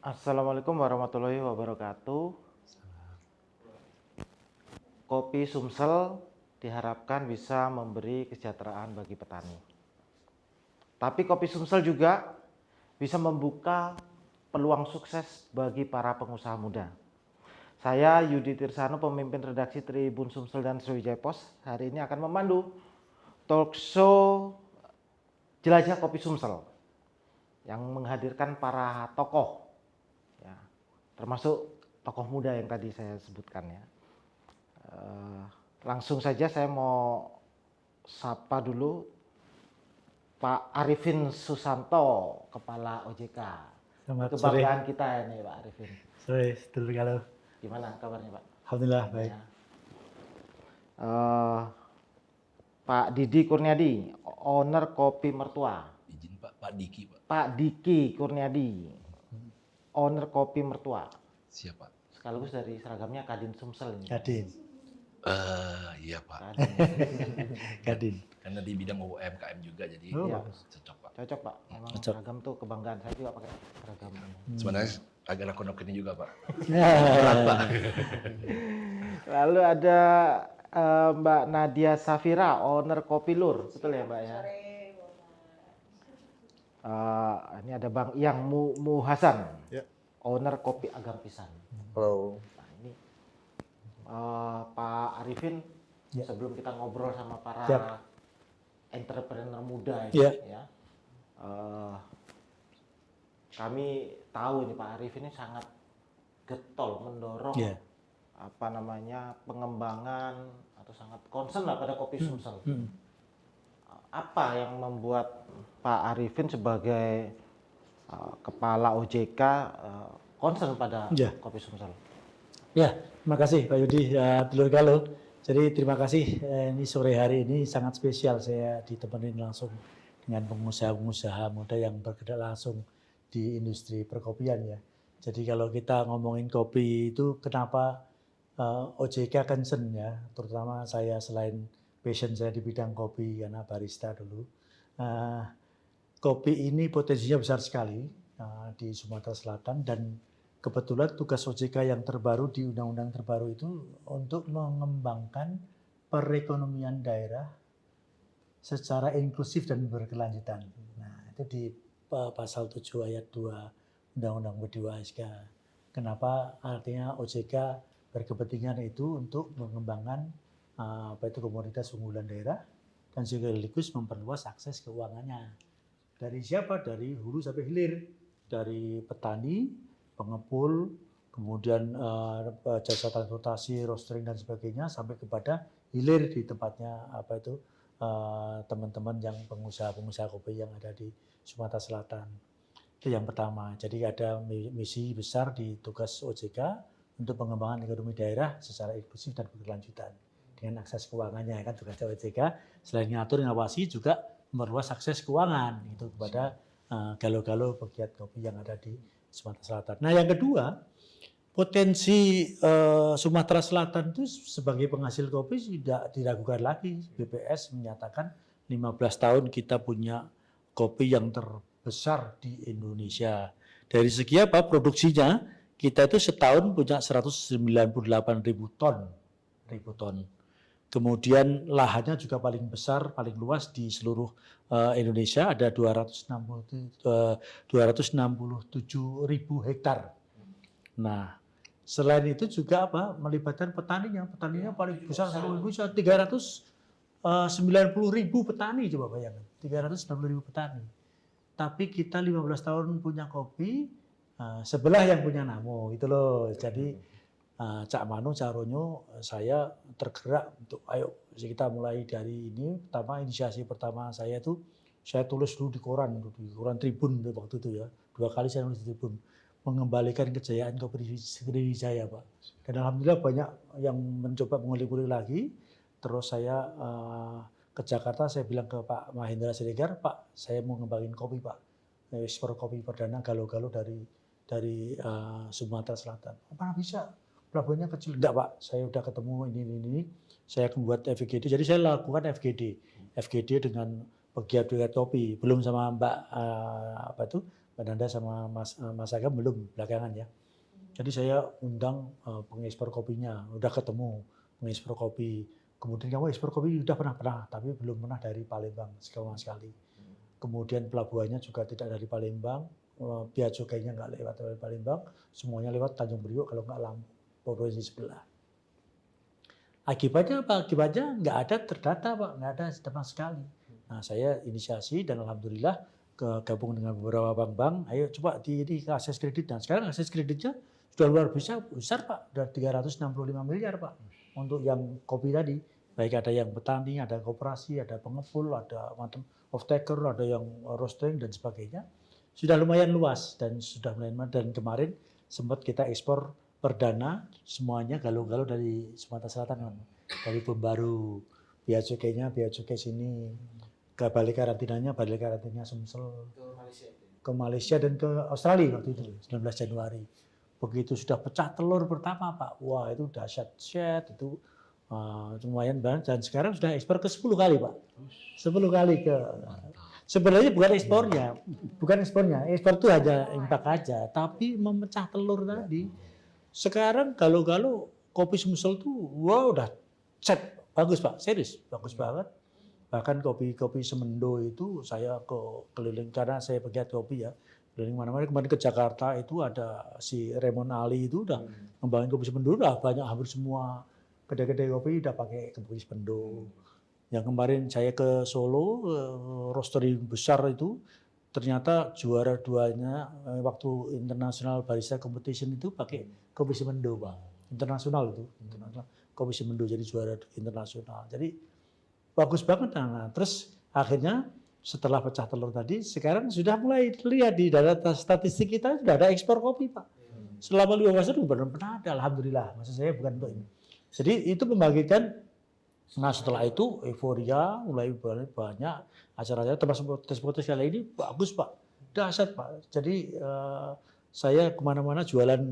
Assalamualaikum warahmatullahi wabarakatuh. Kopi Sumsel diharapkan bisa memberi kesejahteraan bagi petani. Tapi kopi Sumsel juga bisa membuka peluang sukses bagi para pengusaha muda. Saya Yudi Tirsano, pemimpin redaksi Tribun Sumsel dan Sriwijaya Post, hari ini akan memandu talk show Jelajah Kopi Sumsel yang menghadirkan para tokoh, ya, termasuk tokoh muda yang tadi saya sebutkan ya. Langsung saja saya mau sapa dulu Pak Arifin Susanto, Kepala OJK. Selamat Kebanggaan sore. kita ini Pak Arifin. Sore, sedulur kalau. Gimana kabarnya Pak? Alhamdulillah baik. Pak Didi Kurniadi, owner Kopi Mertua. Izin Pak Diki Pak. Pak Diki Kurniadi, owner Kopi Mertua. Siapa? Sekaligus dari seragamnya Kadin Sumsel ini. Kadin. Iya Pak. Kadin. Kadin. Karena di bidang UMKM juga jadi Iya. cocok Pak. Cocok Pak, memang Cocok. seragam tuh kebanggaan saya juga pakai seragam ini. Sebenarnya agak nakut ini juga Pak. Lalu ada Mbak Nadia Safira, owner Kopi Lur, betul ya Mbak ya? Ini ada Bang Iyang Mu Hasan, Ya. owner Kopi Agam Pisan. Halo. Nah ini Pak Arifin, Ya. sebelum kita ngobrol sama para Siap. entrepreneur muda ini, Ya. ya, kami tahu ini Pak Arifin ini sangat getol mendorong Ya. pengembangan atau sangat concern lah pada kopi Sumsel. Apa yang membuat Pak Arifin sebagai kepala OJK concern pada Ya. kopi Sumsel? Ya, terima kasih Pak Yudi, sedulur kalau. Jadi terima kasih, ini sore hari ini sangat spesial saya ditemenin langsung dengan pengusaha-pengusaha muda yang bergerak langsung di industri perkopian ya. Jadi kalau kita ngomongin kopi itu kenapa OJK concern ya, terutama saya selain passion saya di bidang kopi karena barista dulu. Kopi ini potensinya besar sekali di Sumatera Selatan dan kebetulan tugas OJK yang terbaru di undang-undang terbaru itu untuk mengembangkan perekonomian daerah secara inklusif dan berkelanjutan. Nah, itu di pasal 7 ayat 2 Undang-Undang P2SK. Kenapa artinya OJK berkepentingan itu untuk mengembangkan komoditas unggulan daerah dan sekaligus memperluas akses keuangannya. Dari siapa? Dari hulu sampai hilir, dari petani, pengepul, kemudian jasa transportasi, roastering dan sebagainya sampai kepada hilir di tempatnya teman-teman yang pengusaha kopi yang ada di Sumatera Selatan. Itu yang pertama. Jadi ada misi besar di tugas OJK untuk pengembangan ekonomi daerah secara inklusif dan berkelanjutan dengan akses keuangannya kan tugas OJK. Selain ngatur ngawasi juga memperluas akses keuangan itu kepada galo-galo pegiat kopi yang ada di Sumatera Selatan. Nah, yang kedua, potensi Sumatera Selatan itu sebagai penghasil kopi tidak diragukan lagi. BPS menyatakan 15 tahun kita punya kopi yang terbesar di Indonesia. Dari segi apa? Produksinya kita itu setahun punya 198.000 ton. Kemudian lahannya juga paling besar, paling luas di seluruh Indonesia, ada 267.000 hektar. Nah, selain itu juga melibatkan petaninya paling besar seluruh Indonesia, 390.000 petani, coba bayangkan, 390.000 petani. Tapi kita 15 tahun punya kopi, sebelah yang punya Namo, gitu loh. Jadi Cak Manu, Cak Ronyo, saya tergerak untuk ayo kita mulai dari ini. Inisiasi pertama saya itu saya tulis dulu di koran Tribun waktu itu ya. 2 kali saya nulis di Tribun mengembalikan kejayaan kopi Sriwijaya Pak. Dan alhamdulillah banyak yang mencoba mengulik-ulik lagi. Terus saya ke Jakarta, saya bilang ke Pak Mahendra Siregar, Pak saya mau ngembangin kopi Pak. Ekspor kopi perdana galo-galo dari Sumatera Selatan. Apa bisa? Pelabuhannya kecil. Enggak Pak, saya udah ketemu ini. Saya akan buat FGD. Jadi saya lakukan FGD dengan pegiat kopi. Belum sama Mbak Nanda sama Mas Agam belum belakangan ya. Jadi saya undang pengekspor kopinya, udah ketemu pengekspor kopi. Kemudian kamu ekspor kopi udah pernah, tapi belum pernah dari Palembang sekali. Kemudian pelabuhannya juga tidak dari Palembang, bea cukainya nggak lewat dari Palembang, semuanya lewat Tanjung Priok kalau nggak Lampung, provinsi sebelah. Akibatnya apa? Akibatnya nggak ada terdata Pak, nggak ada sama sekali. Nah saya inisiasi dan alhamdulillah gabung dengan beberapa bank-bank, ayo coba di akses kredit. Dan sekarang akses kreditnya sudah luar biasa besar Pak, sudah 365 miliar Pak untuk yang kopi tadi. Baik ada yang petani, ada koperasi, ada pengepul, ada macam off taker, ada yang roasting dan sebagainya. Sudah lumayan luas dan sudah mulai, dan kemarin sempat kita ekspor perdana semuanya galau-galau dari Sumatera Selatan, dari Pembaru, bea cukai sini, ke balik karantinanya Sumsel, ke Malaysia dan ke Australia waktu itu 19 Januari. Begitu sudah pecah telur pertama Pak, wah itu dahsyat itu lumayan banget, dan sekarang sudah ekspor ke 10 kali Pak, 10 kali ke. Sebenarnya bukan ekspornya, ekspor itu hanya impact aja, tapi memecah telur tadi. Sekarang galau-galau kopi Sumsel tuh, wow udah set, bagus Pak, serius, bagus banget. Bahkan kopi Semendo itu saya keliling, karena saya pegiat kopi ya, keliling mana-mana. Kemarin ke Jakarta itu ada si Raymond Ali itu udah ngembangin kopi Semendo, udah banyak, hampir semua kedai-kedai kopi udah pakai kopi Semendo. Yang kemarin saya ke Solo, roastery besar itu, ternyata juara 2-nya waktu International Barista Competition itu pakai kopi Semendo Pak. Internasional itu, kopi Semendo jadi juara internasional. Jadi bagus banget. Nah, terus akhirnya setelah pecah telur tadi, sekarang sudah mulai terlihat di data statistik kita sudah ada ekspor kopi Pak. Selama 15 tahun belum pernah ada, alhamdulillah. Maksud saya bukan untuk ini. Jadi itu membagikan. Nah setelah itu euforia, mulai banyak acara-acara, termasuk protes kali ini bagus Pak, dahsyat Pak. Jadi saya kemana-mana jualan,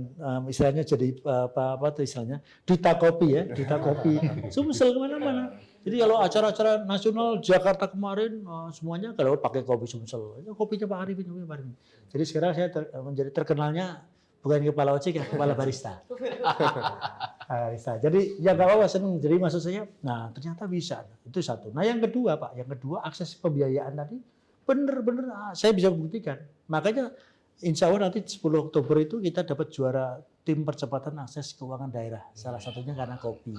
istilahnya jadi apa tuh istilahnya, duta kopi ya, duta kopi, Sumsel kemana-mana. Jadi kalau acara-acara nasional Jakarta kemarin semuanya kalau pakai kopi Sumsel, kopinya Pak Arifin. Jadi sekarang saya menjadi terkenalnya bukan kepala ojek ya, kepala barista. Barista. Jadi ya nggak apa-apa, seneng. Jadi maksud saya, nah ternyata bisa. Itu satu. Nah yang kedua Pak, akses pembiayaan tadi bener-bener saya bisa buktikan. Makanya insya Allah nanti 10 Oktober itu kita dapat juara tim percepatan akses keuangan daerah. Salah satunya karena kopi.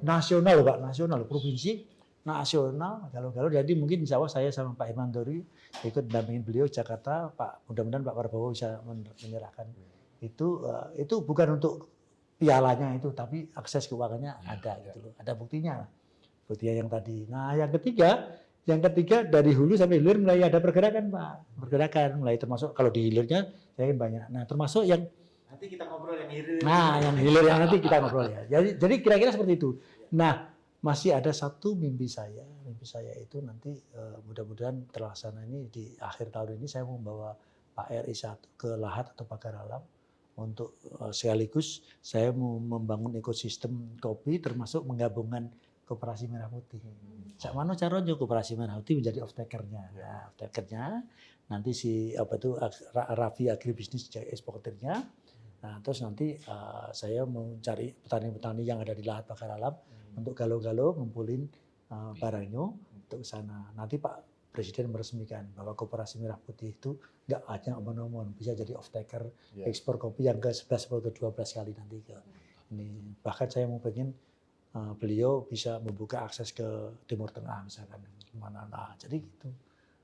Nasional Pak, nasional, provinsi, nasional, galau-galau. Jadi mungkin insya Allah saya sama Pak Irman Dori ikut dampingin beliau Jakarta, Pak. Mudah-mudahan Pak Prabowo bisa menyerahkan itu bukan untuk pialanya itu, tapi akses keuangannya ada gitu loh, ada buktinya lah. Buktinya yang tadi. Nah yang ketiga dari hulu sampai hilir mulai ada pergerakan Pak, mulai termasuk kalau di hilirnya saya kan banyak. Nah termasuk yang nanti kita ngobrol yang hilir. Nah yang hilir yang nanti kita ngobrol ya. Jadi kira-kira seperti itu. Nah masih ada satu mimpi saya itu nanti mudah-mudahan terlaksana ini di akhir tahun ini, saya mau membawa Pak RI1 ke Lahat atau Pagar Alam untuk sekaligus saya mau membangun ekosistem kopi termasuk menggabungkan Koperasi Merah Putih. Sak mano caranya Koperasi Merah Putih menjadi off-taker-nya. Nah, off-taker-nya nanti si Raffi Agribisnis jadi eksporternya. Nah, terus nanti saya mau cari petani-petani yang ada di Lahat Pagar Alam untuk galau-galau ngumpulin barangnya untuk ke sana. Nanti Pak Presiden meresmikan bahwa Koperasi Merah Putih itu nggak hanya omong-omong, bisa jadi off-taker ekspor kopi yang ke-11 atau ke-12 kali nanti ke ini. Bahkan saya mau pengen beliau bisa membuka akses ke Timur Tengah misalkan kemana. Nah, jadi gitu.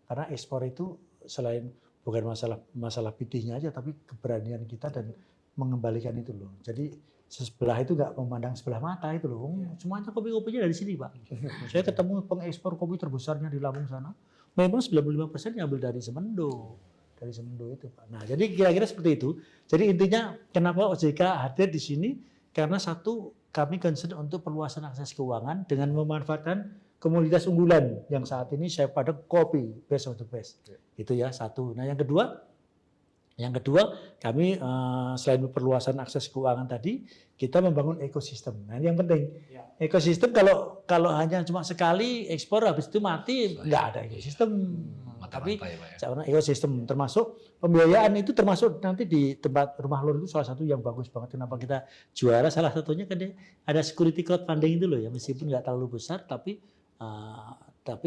Karena ekspor itu selain bukan masalah bidihnya aja, tapi keberanian kita dan mengembalikan itu loh. Jadi sebelah itu nggak memandang sebelah mata itu loh. Semuanya kopi-kopinya dari sini Pak. Saya ketemu pengekspor kopi terbesarnya di Lampung sana. Memang 95% diambil dari Semendo. Dari Semendo itu Pak. Nah jadi kira-kira seperti itu. Jadi intinya kenapa OJK hadir di sini? Karena satu, kami concern untuk perluasan akses keuangan dengan memanfaatkan komoditas unggulan yang saat ini saya pada kopi, best of the best. Itu ya satu. Nah yang kedua kami selain perluasan akses keuangan tadi, kita membangun ekosistem. Nah ini yang penting. Ekosistem kalau hanya cuma sekali ekspor habis itu mati, nggak ada ekosistem. Tapi rantai, Pak, ya. secara ekosistem termasuk pembiayaan itu termasuk nanti di tempat rumah lur itu salah satu yang bagus banget. Kenapa kita juara? Salah satunya kan ada security crowdfunding itu loh ya, meskipun nggak terlalu besar tapi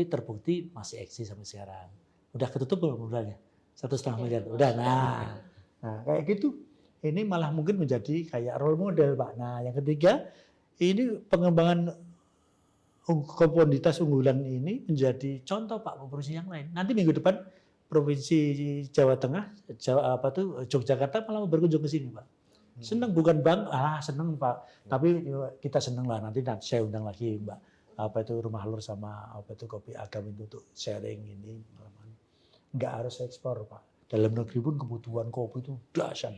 terbukti masih eksis sampai sekarang. Udah ketutup belum modalnya? 1,5 miliar. Udah. Nah kayak gitu. Ini malah mungkin menjadi kayak role model, Pak. Nah yang ketiga ini pengembangan komoditas unggulan ini menjadi contoh Pak provinsi yang lain. Nanti minggu depan provinsi Jawa Tengah, Yogyakarta malah berkunjung ke sini Pak. Senang bukan Bang, senang Pak. Tapi kita senang lah nanti saya undang lagi Mbak. Rumah lur sama kopi agam itu untuk sharing ini. Nggak harus ekspor Pak. Dalam negeri pun kebutuhan kopi itu dahsyat.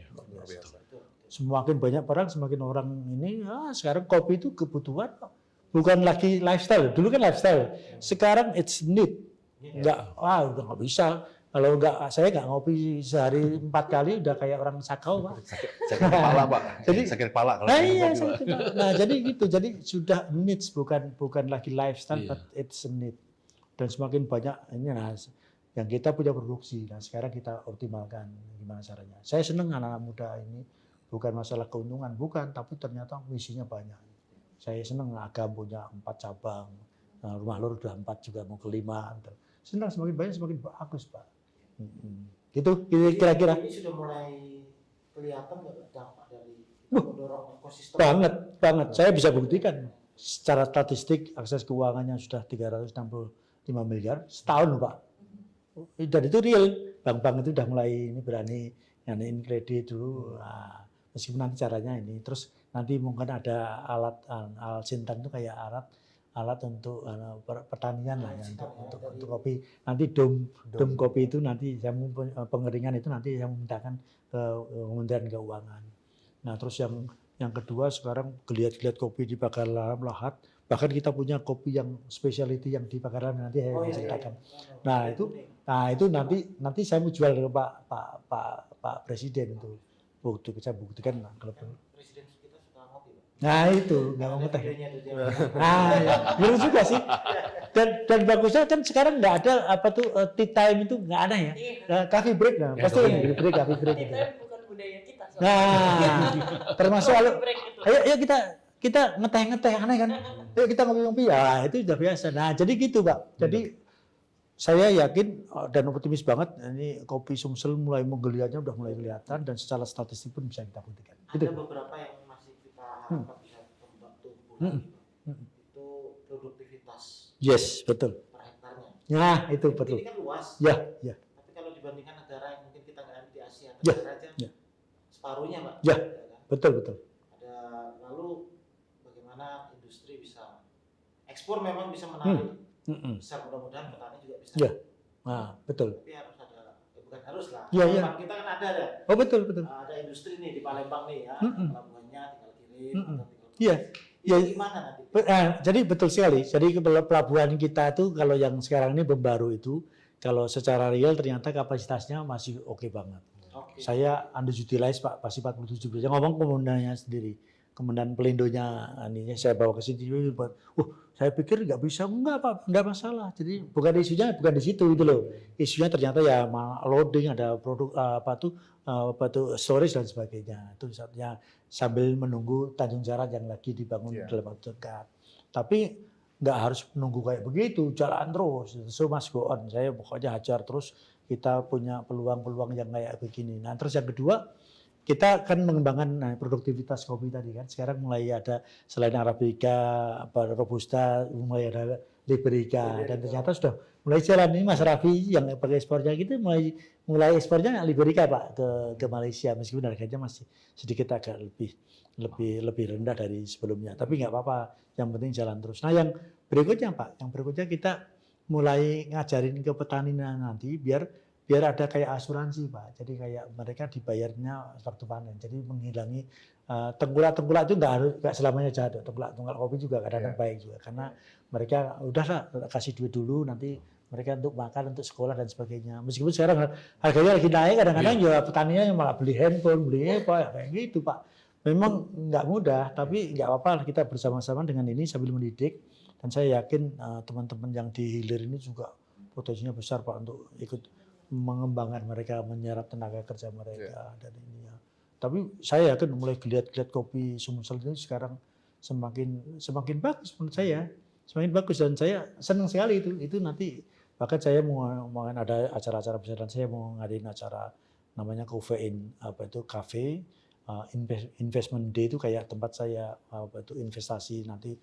Semakin banyak orang, semakin orang ini sekarang kopi itu kebutuhan Pak. Bukan lagi lifestyle. Dulu kan lifestyle. Sekarang it's need. Udah nggak bisa. Kalau saya nggak ngopi sehari 4 kali udah kayak orang sakau Pak. Sakit kepala Pak. Jadi sakit kepala kalau iya, minum kopi, Pak. nah jadi gitu. Jadi sudah needs bukan lagi lifestyle, Iya. but it's a need. Dan semakin banyak ini yang kita punya produksi. Nah sekarang kita optimalkan gimana caranya. Saya senang anak-anak muda ini bukan masalah keuntungan, bukan, tapi ternyata misinya banyak. Saya senang Agam punya 4 cabang, rumah lur udah 4 juga mau ke 5. Senang semakin banyak semakin bagus Pak. Gitu kira-kira. Ini sudah mulai kelihatan nggak dampak dari mendorong ekosistem? Banget. Saya bisa buktikan secara statistik akses keuangannya sudah 365 miliar setahun Pak. Dan itu real. Bank-bank itu udah mulai ini berani nyanain kredit dulu. Nah, meskipun nanti caranya ini terus nanti mungkin ada alat Sintang itu kayak alat untuk pertanian lah ya, untuk kopi. Nanti dom kopi itu nanti pengeringan itu nanti yang memindahkan ke Kementerian Keuangan. Nah terus yang kedua sekarang geliat-geliat kopi di Pagaralam Lahat. Bahkan kita punya kopi yang specialty yang di Pagaralam nanti saya ceritakan. Nah itu nanti saya mau jual ke Pak Presiden itu. Saya buktikan kalau Presiden kita suka ngopi, Pak. nah itu nggak mau ngeteh. Videonya tuh dia. Nah, ya. Benar juga sih. Dan bagusnya kan sekarang nggak ada tea time itu nggak ada ya. Coffee break nah, pasti break coffee break gitu. Kita bukan budaya kita. Nah, termasuk ayo kita ngeteh aneh kan. Ayo kita ngopi-ngopi ya itu udah biasa. Nah, jadi gitu, Pak. Jadi saya yakin dan optimis banget ini kopi Sumsel mulai menggeliatnya udah mulai kelihatan dan secara statistik pun bisa kita buktikan. Ada beberapa yang masih kita harapkan bisa tumbuh lagi, Pak. Itu produktivitas Yes, betul. per hektarnya. Nah, itu betul. Ini kan luas. Ya. Tapi kalau dibandingkan negara yang mungkin kita nggak ada di Asia Ya, Tenggara aja, ya. separuhnya Pak. Ya. kan? Betul. Ada lalu bagaimana industri bisa ekspor memang bisa menarik besar, mudah-mudahan petani juga bisa. Ya. Nah, betul. Tapi harus ada, bukan harus lah. Ya, ya. Palembang kita kan ada. Oh, betul. Ada industri nih di Palembang nih ya, pelabuhannya tinggal kirim atau tinggal. Iya. Itu Ya. gimana nanti? Jadi betul sekali. Jadi pelabuhan kita tuh kalau yang sekarang ini Bembaru itu kalau secara real ternyata kapasitasnya masih oke banget. Oke. Saya underutilize Pak, pasti 47%. Saya ngomong komandannya sendiri. Komandan Pelindonya ininya saya bawa ke sini. Saya pikir nggak bisa. Enggak Pak, enggak masalah. Jadi bukan isunya bukan di situ gitu loh. Isunya ternyata ya loading, ada produk storage dan sebagainya. Itu saatnya sambil menunggu Tanjung Jarat yang lagi dibangun dalam waktu dekat. Tapi nggak harus menunggu kayak begitu, jalan terus. So Mas go on. Saya pokoknya hajar terus. Kita punya peluang-peluang yang kayak begini. Nah terus yang kedua, kita kan mengembangkan produktivitas kopi tadi kan. Sekarang mulai ada selain Arabica, Robusta, mulai ada Liberica. Dan ternyata sudah mulai jalan ini Mas Raffi yang pakai ekspornya gitu mulai ekspornya Liberica Pak ke Malaysia. Meskipun harganya masih sedikit agak lebih rendah dari sebelumnya. Tapi nggak apa-apa, yang penting jalan terus. Nah yang berikutnya Pak, kita mulai ngajarin ke petani nanti biar ada kayak asuransi Pak. Jadi kayak mereka dibayarnya waktu panen. Jadi menghilangi tengkulak itu nggak selamanya jahat. Tengkulak kopi juga kadang-kadang baik juga. Karena mereka udahlah kasih duit dulu nanti mereka untuk makan, untuk sekolah dan sebagainya. Meskipun sekarang harganya lagi naik, kadang-kadang ya petaninya yang malah beli handphone, beli apa kayak gitu Pak. Memang nggak mudah, tapi nggak apa-apa kita bersama-sama dengan ini sambil mendidik. Dan saya yakin teman-teman yang di hilir ini juga potensinya besar Pak untuk ikut mengembangkan mereka, menyerap tenaga kerja mereka dan ini ya. Tapi saya yakin mulai lihat kopi Sumsel ini sekarang semakin bagus menurut saya, semakin bagus dan saya senang sekali itu nanti bahkan saya mau ada acara-acara besar dan saya mau ngadain acara namanya Kofein cafe investment day itu kayak tempat saya investasi nanti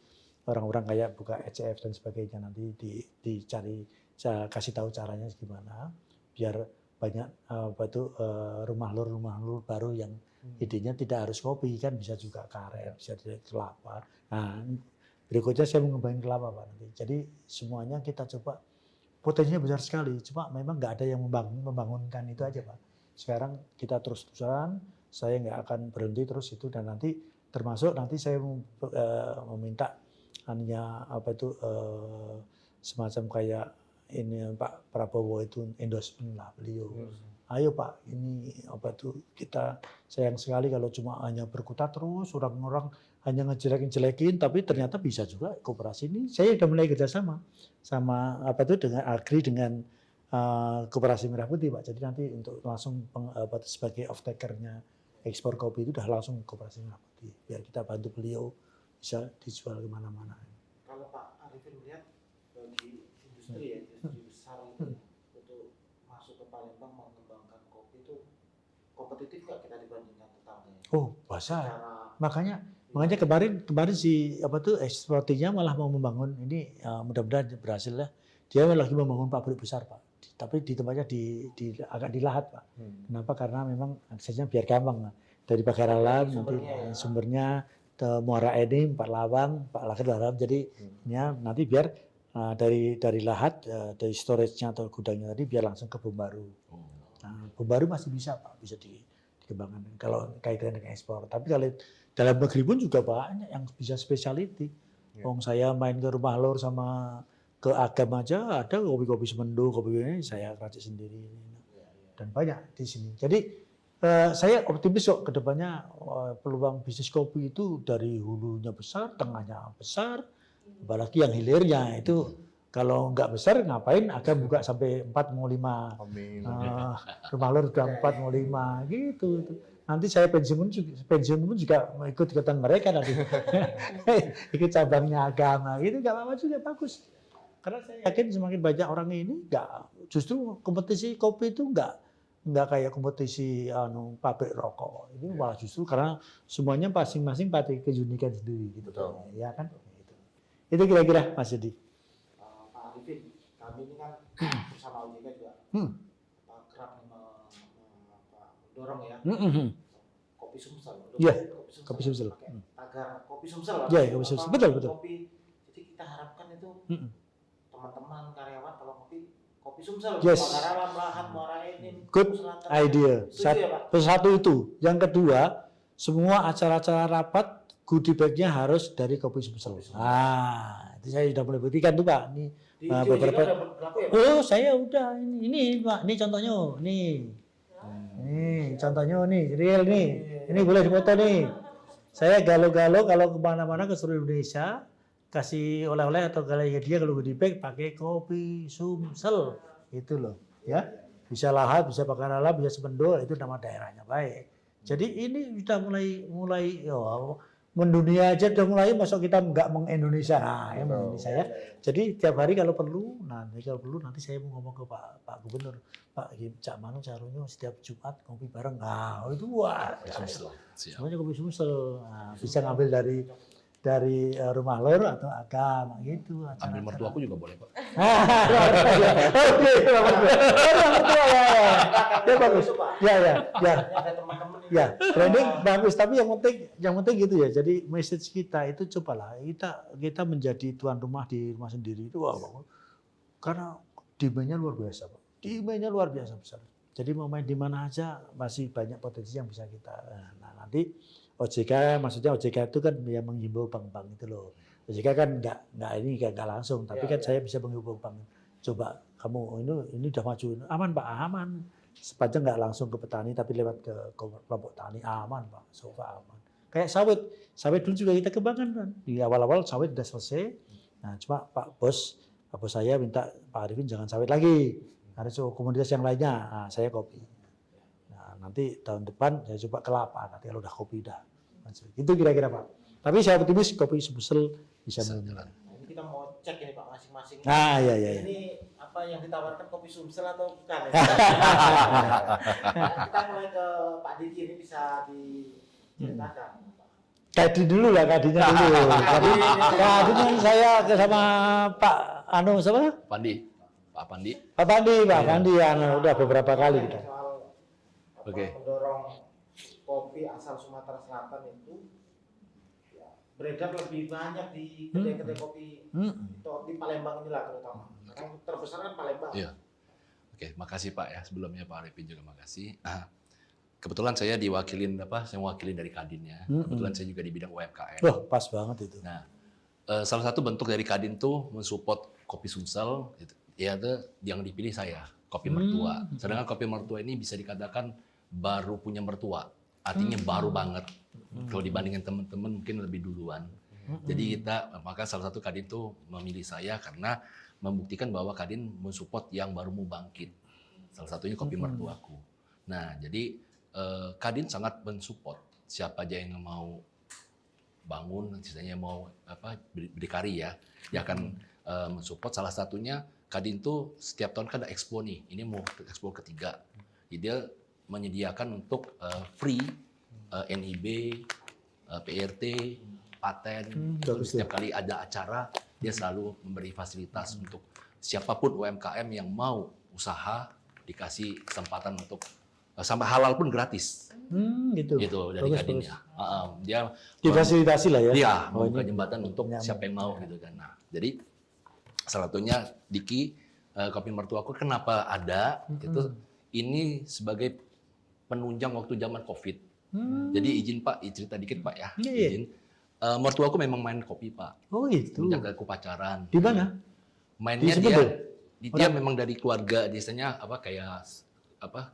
orang-orang kayak buka ECF dan sebagainya nanti dicari saya kasih tahu caranya gimana biar banyak rumah lur baru yang idenya tidak harus kopi kan bisa juga karet bisa juga kelapa. Nah berikutnya saya mau ngembangin kelapa Pak nanti. Jadi semuanya kita coba potensinya besar sekali. Cuma memang nggak ada yang membangunkan itu aja Pak. Sekarang kita terus-terusan saya nggak akan berhenti terus itu dan nanti termasuk nanti saya meminta hanya semacam kayak ini Pak Prabowo itu endorsement lah beliau. Ayo Pak, ini kita sayang sekali kalau cuma hanya berkutat terus orang-orang hanya ngejelekin tapi ternyata bisa juga koperasi ini. Saya sudah mulai kerjasama sama dengan Agri dengan Koperasi Merah Putih Pak. Jadi nanti untuk langsung sebagai off takernya ekspor kopi itu udah langsung Koperasi Merah Putih biar kita bantu beliau bisa dijual kemana-mana. Kalau Pak Arifin melihat bagi industri ya, industri besar itu untuk masuk ke Palembang mengembangkan kopi itu kompetitif nggak kita dibandingkan tetangga? Oh, besar. Makanya kemarin si eksportirnya malah mau membangun ini mudah-mudahan berhasil lah. Dia lagi membangun pabrik besar Pak. Tapi di tempatnya agak di Lahat Pak. Kenapa? Karena memang aksesnya biar gampang. Dari Pagaralam nanti sumbernya ke Muara Enim, Pak Lawang, Pak Lahat. Jadi nanti biar dari Lahat, dari storage-nya atau gudangnya tadi biar langsung ke Bombaru. Nah, Bombaru masih bisa Pak, bisa dikembangkan kalau kaitan dengan ekspor. Tapi kalau dalam negeri pun juga banyak yang bisa specialty. Saya main ke rumah lor sama ke Agam aja ada kopi-kopi Semendo, kopi ini saya racik sendiri dan banyak di sini. Jadi saya optimis kok kedepannya peluang bisnis kopi itu dari hulunya besar, tengahnya besar, apalagi yang hilirnya itu kalau nggak besar ngapain Agam buka sampai 4 mau 5. Rumah lor udah 4 mau 5 gitu. Nanti saya pensiun pun juga ikut-ikutan mereka nanti. Ikut cabangnya agama gitu nggak apa-apa juga bagus. Karena saya yakin semakin banyak orang ini justru kompetisi kopi itu nggak kayak kompetisi pabrik rokok. Ini malah justru karena semuanya masing-masing pakai keunikan sendiri gitu. Betul. Ya kan? Itu kira-kira Mas Yudi. Pak Arifin, kami ini kan bersama OJK juga kerap mendorong ya kopi Sumsel. Iya, kopi Sumsel. Tagar kopi Sumsel. Iya, kopi Sumsel. Betul. Kopi. Jadi kita harapkan itu teman-teman karyawan kalau kopi Sumsel, Yes. Pagaralam, Lahat, Muara Enim, Good Selatan. idea. Ya, Pak? Satu itu. Yang kedua, semua acara-acara rapat goodie bag-nya harus dari kopi Sumsel. Itu saya sudah mulai buktikan tuh Pak. Ini Di beberapa. udah berlaku ya, Pak? Oh, saya udah ini Pak. Ini contohnya nih. Nih contohnya nih, real nih. Ini boleh dipoto nih. Saya galau-galau kalau kemana-mana ke seluruh Indonesia kasih oleh-oleh atau hadiah kalau goodie bag pakai kopi Sumsel itu loh ya, bisa Lahat, bisa Pagaralam, bisa Semendo, itu nama daerahnya baik. Jadi ini sudah mulai mendunia aja udah mulai, masuk kita nggak meng-Indonesia. Mengindonesia ya. Jadi tiap hari kalau perlu nanti saya mau ngomong ke Pak Gubernur, Pak cak mana caranya setiap Jumat kopi bareng. Itu wah semuanya kopi Sumsel. Bisa ngambil dari rumah lor atau Agam gitu. Ambil mertuaku juga boleh Pak. Ya bagus. Ya. Ada teman-teman ini. Ya, branding bagus. Tapi yang penting gitu ya. Jadi message kita itu cobalah kita menjadi tuan rumah di rumah sendiri itu bagus. Karena demand-nya luar biasa, Pak. Demand-nya luar biasa besar. Jadi mau main di mana aja masih banyak potensi yang bisa kita. Nah, nanti OJK, maksudnya OJK itu kan yang menghimbau bank-bank itu loh. OJK kan nggak langsung, tapi kan saya bisa menghimbau bank. Coba kamu ini udah maju, aman Pak, aman. Sepanjang nggak langsung ke petani, tapi lewat ke kelompok tani, aman Pak, so far aman. Kayak sawit dulu juga kita kembangkan kan. Di awal-awal sawit udah selesai. Nah, cuma Pak Bos bos saya minta Pak Arifin jangan sawit lagi, harus komoditas yang lainnya. Nah, saya kopi. Nah, nanti tahun depan saya coba kelapa. Nanti kalau udah kopi udah. Itu kira-kira Pak. Tapi saya optimis kopi Sumsel bisa menang. Nah, ini kita mau cek ini Pak masing-masing. Nah, iya. Ini apa yang ditawarkan kopi Sumsel atau bukan? Ya? Kita mulai ke Pak Diki, ini bisa diceritakan. Kadi dulu lah, kadinya dulu. Kadinya saya sama Pak siapa? Pandi, Pak Pandi. Pak Pandi udah beberapa kali kita. Soal Oke. mendorong kopi asal Sumatera Selatan itu ya, beredar lebih banyak di kedai-kedai kopi di Palembang inilah terutama. Karena terbesar kan Palembang. Iya. Oke, makasih Pak ya. Sebelumnya Pak Arifin juga makasih. Kebetulan saya saya mewakili dari Kadinnya. Kebetulan saya juga di bidang UMKM. Wah, pas banget itu. Nah, salah satu bentuk dari Kadin tuh mensupport kopi Sumsel, ya itu yang dipilih saya, kopi mertua. Sedangkan kopi mertua ini bisa dikatakan baru punya mertua, artinya baru banget. Kalau dibandingin teman-teman mungkin lebih duluan. Jadi maka salah satu Kadin tuh memilih saya karena membuktikan bahwa Kadin mensupport yang baru mau bangkit. Salah satunya kopi mertuaku. Nah, jadi Kadin sangat mensupport siapa aja yang mau bangun, sisanya mau berdikari ya, dia akan mensupport. Salah satunya Kadin tuh setiap tahun kan ada expo nih, ini mau expo ketiga. Jadi dia menyediakan untuk free NIB, PRT, paten. Setiap kali ada acara dia selalu memberi fasilitas untuk siapapun UMKM yang mau usaha dikasih kesempatan untuk sampai halal pun gratis. Gitu. Gitu dari Kadinnya. Dia difasilitasi lah ya. Iya, membuka jembatan untuk siapa yang mau gitu kan. Nah, jadi salah satunya Diki kopi mertuaku kenapa ada itu ini sebagai penunjang waktu zaman Covid. Jadi izin Pak, cerita dikit Pak ya. Izin. Mertuaku memang main kopi Pak. Oh gitu. Sejak aku pacaran. Di mana? Mainnya Di dia memang dari keluarga, biasanya kayak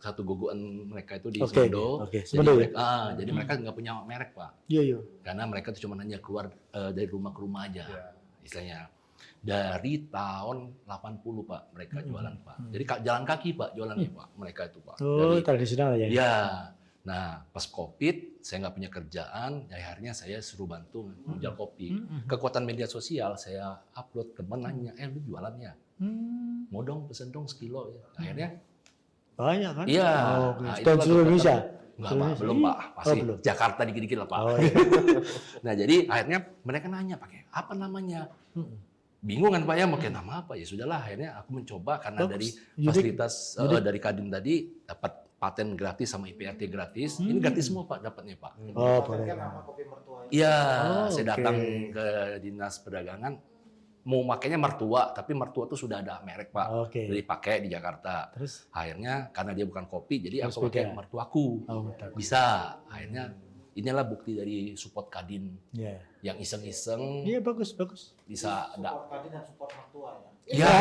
satu gogoan mereka itu di Semendo. Semendo ya. Jadi mereka nggak punya merek Pak. Iya. Karena mereka tuh cuma hanya keluar dari rumah ke rumah aja, istilahnya. Dari tahun 80 Pak mereka jualan Pak. Jadi jalan kaki Pak jualannya Pak mereka itu Pak. Oh tradisional ya. Iya. Nah pas Covid saya nggak punya kerjaan, ya akhirnya saya suruh bantu menjual kopi. Kekuatan media sosial saya upload, temen nanya, lu jualannya? Mau dong pesen dong sekilo ya. Akhirnya banyak kan? iya. Nah, dan seluruh Indonesia? Enggak Pak, belum Pak. Pasti belum. Jakarta dikit-dikit lah Pak. Nah jadi akhirnya mereka nanya pakai apa namanya? Bingung kan Pak ya, pakai nama apa? Ya sudahlah akhirnya aku mencoba karena dari fasilitas dari Kadin tadi dapat paten gratis sama IPRT gratis. Ini gratis semua Pak dapatnya Pak. Oh, boleh. Nama kopi mertua. Iya, saya datang ke Dinas Perdagangan mau makainya mertua, tapi mertua tuh sudah ada merek Pak. Jadi pakai di Jakarta. Terus akhirnya karena dia bukan kopi, jadi aku pakai mertuaku. Bisa. Akhirnya inilah bukti dari support Kadin. Yang iseng-iseng. Iya bagus. Support Bisa ada. Kadin dan support mertua ya. Iya.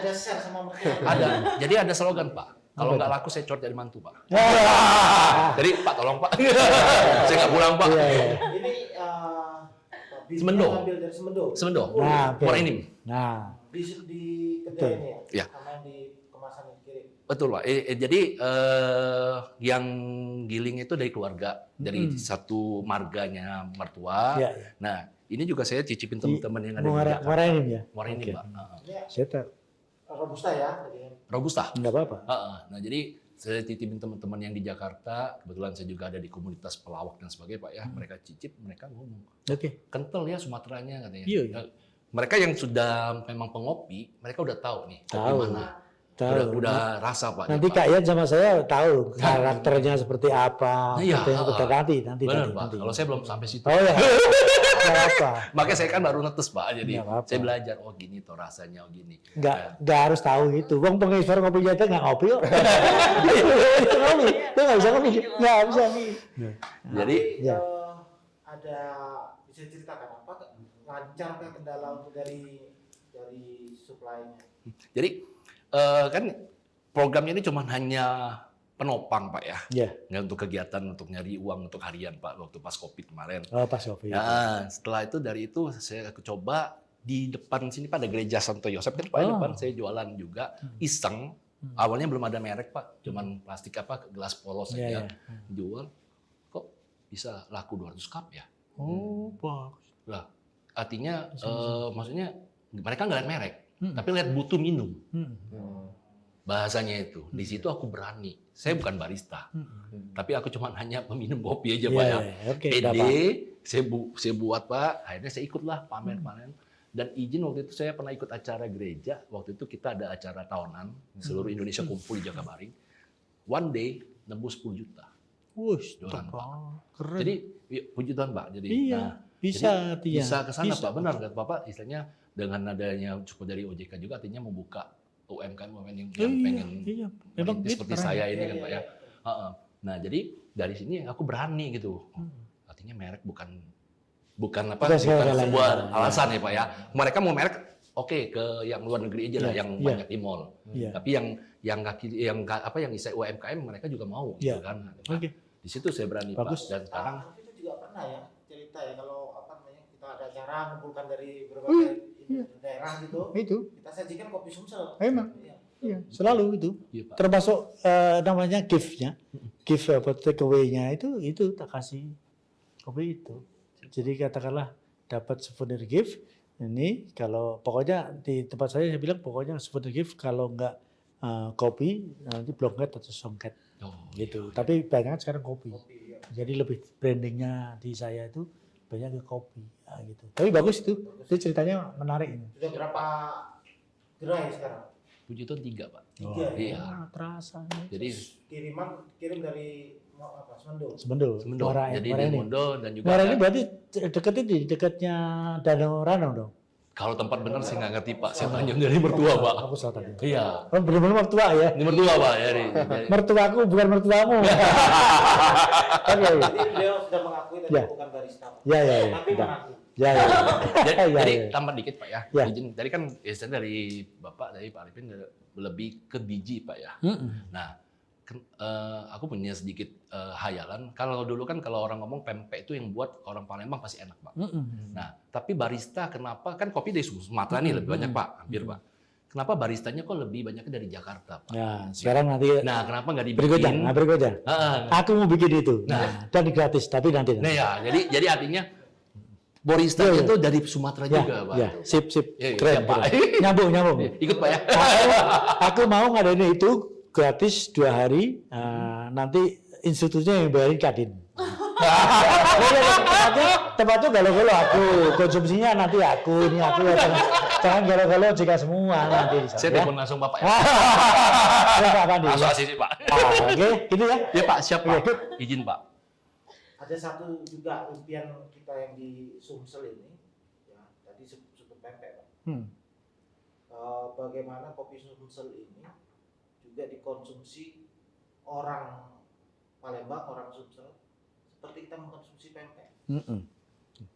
Ada share sama mertua. Ada. Jadi ada slogan Pak. Kalau nggak laku saya cor jadi mantu Pak. Jadi Pak tolong Pak. Saya nggak pulang Pak. Ini Semendo. Ambil dari Semendo. Nah, Morenim. Nah, di kedai ini ya. Iya. Sama yang di kemasan yang kirim. Betul Pak. Jadi yang giling itu dari keluarga, dari satu marganya mertua. Nah, ini juga saya cicipin teman-teman yang ada di Jakarta. Morenim ya. Morenim Pak. Saya Robusta ya. Robusta. Enggak apa-apa. Nah, jadi saya titipin teman-teman yang di Jakarta, kebetulan saya juga ada di komunitas pelawak dan sebagainya Pak ya, mereka cicip, mereka ngomong, kental ya Sumateranya katanya. Mereka yang sudah memang pengopi, mereka udah tahu nih kopi mana. Udah rasa Pak. Nanti Kak Ian sama saya tahu karakternya seperti apa. Nanti. Benar Pak, kalau saya belum sampai situ. Oh ya. Apa? Makanya saya kan baru netes Pak, jadi saya belajar, oh gini tuh rasanya, oh gini. Nggak harus tahu itu. Wong pengekspor kopi jatuh nggak ngopi kok. Itu nggak bisa ngopi. Nggak bisa. Jadi ada bisa ceritakan apa lancar ke kendala untuk dari supply-nya? Jadi kan programnya ini cuma hanya penopang Pak ya, nggak untuk kegiatan untuk nyari uang untuk harian Pak waktu pas Covid kemarin. Oh pas Covid. Nah setelah itu dari itu saya coba di depan sini Pak ada gereja Santo Yosef kan Pak, di depan saya jualan juga iseng. Awalnya belum ada merek Pak, cuman plastik gelas polos Iya, saja jual. Kok bisa laku 200 cup ya? Oh, bagus. Lah, artinya maksudnya mereka nggak lihat merek, tapi lihat butuh minum. Bahasanya itu. Di situ aku berani. Saya bukan barista, tapi aku cuma hanya peminum kopi aja Pak ya. Oke, Pede, saya buat Pak. Akhirnya saya ikutlah pamer-pamer. Dan izin waktu itu saya pernah ikut acara gereja. Waktu itu kita ada acara tahunan, seluruh Indonesia kumpul di Jakabaring. One day nembus 10 juta. Wush, Jualan, Pak. keren. Jadi puji Tuhan Pak. Jadi Iya, bisa jadi, bisa ke sana Bisa. Pak. Benar kata Bapak, istilahnya dengan adanya support dari OJK juga artinya membuka UMKM yang pengen iya. Memang merintis seperti keren. saya ini kan Pak ya. Nah, jadi dari sini aku berani gitu. Artinya merek bukan Bukan segala-galanya. sebuah alasan ya Pak ya. Mereka mau merek oke, ke yang luar negeri aja lah, Iya, yang iya. banyak di mall. Iya. Tapi yang istilah UMKM mereka juga mau Iya. gitu kan. Nah, Oke. di situ saya berani Bagus. Pak. Dan sekarang Itu juga pernah ya cerita ya kalau kita ada acara mengumpulkan dari berbagai daerah gitu, Itu kita sajikan kopi Sumsel. Emang? Iya. iya, selalu itu. iya Pak. Termasuk namanya gift-nya. Gift take away-nya itu tak kasih kopi itu. Jadi katakanlah dapat souvenir gift, ini kalau pokoknya di tempat saya bilang pokoknya souvenir gift kalau enggak kopi nanti blongket atau songket Oh, gitu. Tapi banyak sekarang kopi. Jadi lebih brandingnya di saya itu banyak ke kopi gitu. Tapi bagus itu ceritanya menarik ini. Sudah berapa gerai sekarang? puji Tuhan 3 Pak. Tiga. Iya. Terasa. Jadi Kirim dari Semendo. Semendo. Jadi di Mondo dan juga Muara ada- ini berarti dekatnya Danau Rano dong. kalau tempat benar saya nggak ngerti Pak. Saya tanya dari mertua Pak. Aku salah tadi. Iya. Oh, benar-benar mertua ya. Ini mertua Pak. Jadi Mertuaku bukan mertuamu. Oke. Jadi beliau sudah mengakui tadi Ya. bukan barista. Ya. Tapi mengaku. Ya. jadi Ya. tambah dikit Pak ya. Ya. Izin. Tadi kan istilah dari Bapak dari Pak Arifin lebih ke biji Pak ya. Nah, aku punya sedikit hayalan. Kalau dulu kan kalau orang ngomong pempek itu yang buat orang Palembang pasti enak Pak. Nah, tapi barista kenapa kan kopi dari Sumatera nih lebih banyak Pak, hampir Pak. Kenapa baristanya kok lebih banyaknya dari Jakarta Pak? Ya, sekarang nanti Nah, kenapa nggak berikutnya. dibikin? Berikutnya. Heeh. Aku mau bikin itu. Nah, dan gratis, tapi nanti. Nah ya, jadi artinya barista Iya, iya. itu dari Sumatera Ya, juga Pak. ya, sip. Iya, iya, Keren, siap, Pak. keren. Nyambung. Ikut Pak ya. Aku mau ngadain itu gratis 2 hari. Nanti institusinya yang bayarin Kadin. Tempatnya galau-galau aku, konsumsinya nanti aku, ini aku. Jangan galau-galau jika semua nanti di sana. Saya ya. telepon langsung Bapak ya. Ya, Pak Pandi. Langsung asisi Pak. Oke, gitu ya. Ya Pak, siap Pak. Oke. Izin Pak. Ada satu juga impian kita yang di Sumsel ini, ya tadi sebut pempek Pak. Bagaimana kopi Sumsel ini juga dikonsumsi orang Palembang, orang Sumsel, seperti kita mengkonsumsi pempek.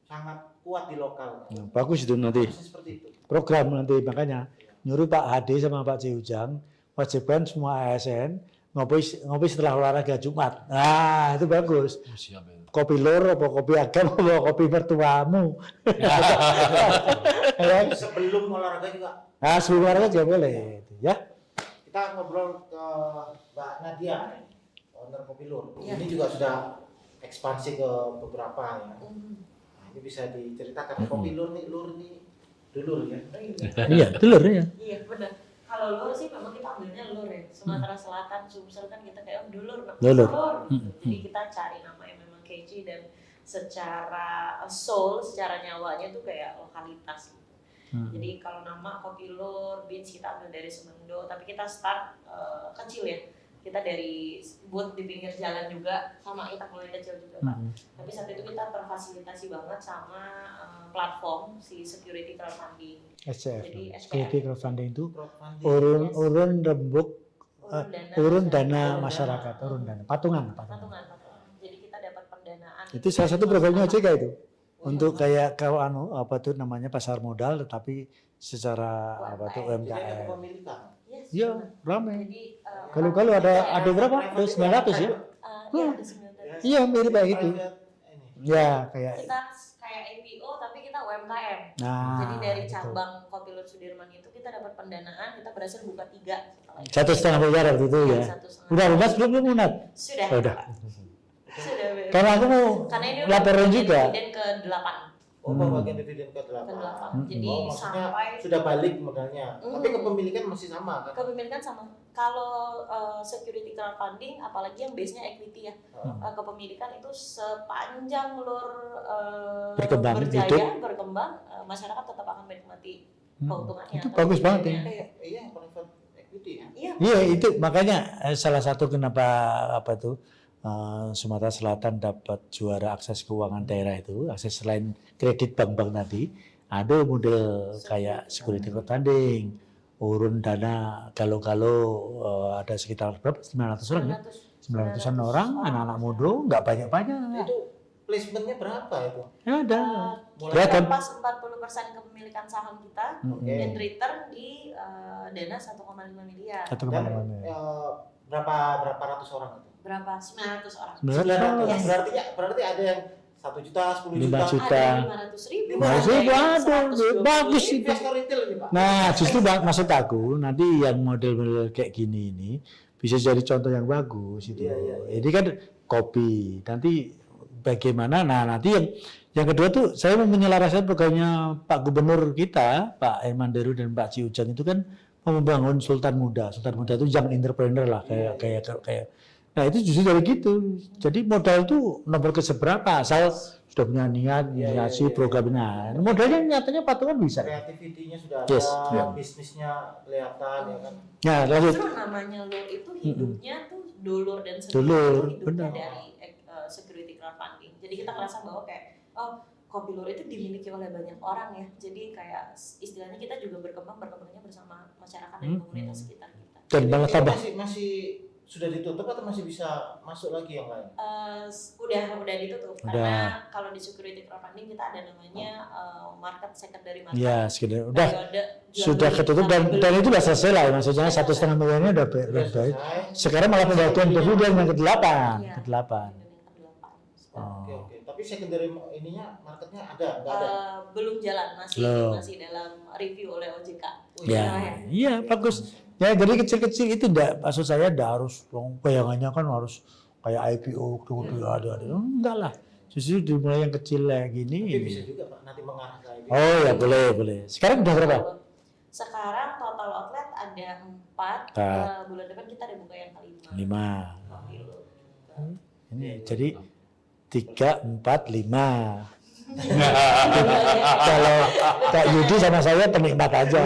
Sangat kuat di lokal. Nah, bagus itu nanti. Harusnya seperti itu. Program nanti makanya nyuruh Pak Hadi sama Pak Ciujang wajibkan semua ASN ngopi setelah olahraga Jumat. Nah, itu bagus. Siap ya. Kopi lor apa kopi agam apa kopi mertuamu. Ya. Sebelum olahraga juga Nah, sebelum olahraga juga boleh ya. kita ngobrol ke Mbak Nadia, owner Kopi Lur. Ya. Ini juga sudah ekspansi ke beberapa ya. Nah, ini bisa diceritakan Kopi Lur nih dulur ya. Iya, telur ya. Iya benar. Kalau lur sih memang kita ambilnya lur ya. Sumatera Selatan, Sumsel kan kita kayak dulur. Dulur. Jadi kita cari nama yang memang catchy dan secara soul, secara nyawanya tuh kayak lokalitas gitu. Jadi kalau nama Kopi Lur, beans kita ambil dari Semendo, tapi kita start kecil ya. Kita dari booth di pinggir jalan juga, sama kita mulai kecil juga Pak. Tapi saat itu kita terfasilitasi banget sama platform si security crowdfunding. SCF. Jadi SPF. Security crowdfunding itu Crowdfunding. urun rembuk urun dana Urun masyarakat, urun dana patungan. patungan. Jadi kita dapat pendanaan. Itu salah satu programnya OJK itu. Untuk kayak kalau apa tuh namanya pasar modal tetapi secara apa tuh Jadi ada UMKM. kepemilikan. Yes, Iya, benar. ramai. Jadi Kalau ada berapa? Ada 900 ya? iya, ada 900. Iya, mirip kayak gitu. Private ini. Ya, kayak Kita kayak IPO tapi kita UMKM. Nah, Jadi dari itu. cabang Kopi Luwak Sudirman itu kita dapat pendanaan, kita berhasil buka 3 setelah itu. 1,5 miliar waktu itu ya. 1,5. Udah lunas belum Munat? Sudah. Sudah. Sudah. Beb. Karena aku mau Karena ini laporan juga. dividen ke-8. Oh, pembagian dividen ke-8. Ke-8. Jadi Oh, maksudnya sampai sudah balik modalnya. Tapi Mm. kepemilikan masih sama kan? kepemilikan sama. Kalau security crowdfunding, apalagi yang base-nya equity ya, kepemilikan itu sepanjang Lur Berkembang, berjaya, hidup. berkembang, masyarakat tetap akan menikmati Hmm. keuntungannya. Itu atau bagus banget ya. dividennya. Iya, private equity ya. Iya. Iya itu makanya salah satu kenapa apa tuh Sumatera Selatan dapat juara akses keuangan daerah itu, akses selain kredit bank-bank tadi, ada model kayak security crowdfunding, urun dana kalau ada sekitar berapa? 900 orang ya? 900-an orang, anak-anak muda, nggak banyak-banyak. Itu placementnya berapa itu? Ya ada. Kita Ya, kan? lepas 40% kepemilikan saham kita Mm-mm. dan return di dana 1,5 miliar. Satu Dan kemana-mana. berapa ratus orang itu? Berapa? 900 orang. 900. Yes. Berarti ada yang 1 juta, 10 5 juta. juta. Ada 500.000. 500.000 ada, 120.000. bagus Ini itu. investor retail ini, Pak. Nah, justru maksud aku nanti yang model-model kayak gini ini bisa jadi contoh yang bagus itu. Iya, iya, iya. Ini kan kopi. Nanti bagaimana? Nah, nanti yang kedua tuh saya mau menyelaraskan programnya Pak Gubernur kita, Pak Herman Deru dan Pak Ci Ujang itu kan mau membangun Sultan Muda. Sultan Muda itu young entrepreneur lah kayak. Nah, itu justru dari gitu. Jadi modal tuh nomor keseberapa asal sudah punya niat, Iya, inisiasi, iya, iya. programnya. Nah, modalnya nyatanya patungan bisa. Kreativitinya sudah ada, Yes, iya. bisnisnya kelihatan ya kan. Nah, lanjut. Justru namanya Lur itu hidupnya tuh dulur dan sedulur Dulur, itu hidupnya benar. dari security crowdfunding. Jadi kita ngerasa bahwa kayak Kopi Lur itu dimiliki oleh banyak orang ya. Jadi kayak istilahnya kita juga berkembangnya bersama masyarakat dan komunitas sekitar kita. Dan malah Ini tambah. masih sudah ditutup atau masih bisa masuk lagi yang lain? Udah ditutup Udah. karena kalau di security crowdfunding kita ada namanya market secondary market. Ya, sekedar udah Periode jual sudah beli ketutup sama beli. dan itu udah selesai lah. Maksudnya Sudah 1,5 miliarnya udah Sudah baik. selesai. Sekarang malah pembagian dividen yang ke-8. Iya. Ke-8. Yang ke-8. Oke, oke. Tapi secondary ininya marketnya ada, nggak ada? Belum jalan, Belum. masih dalam review oleh OJK. Ya, iya bagus. Ya jadi kecil-kecil itu enggak, maksud saya enggak harus dong, bayangannya kan harus kayak IPO gede ada. Enggak lah. Justru dimulai yang kecil kayak gini. Tapi bisa juga Pak nanti mengarah ke IPO. Oh ya boleh. Sekarang udah berapa? Sekarang total outlet ada 4. Empat. Bulan depan kita ada buka yang ke-5. 5. Ini jadi 3, 4, 5. Kalau Kak Yudi sama saya penikmat aja.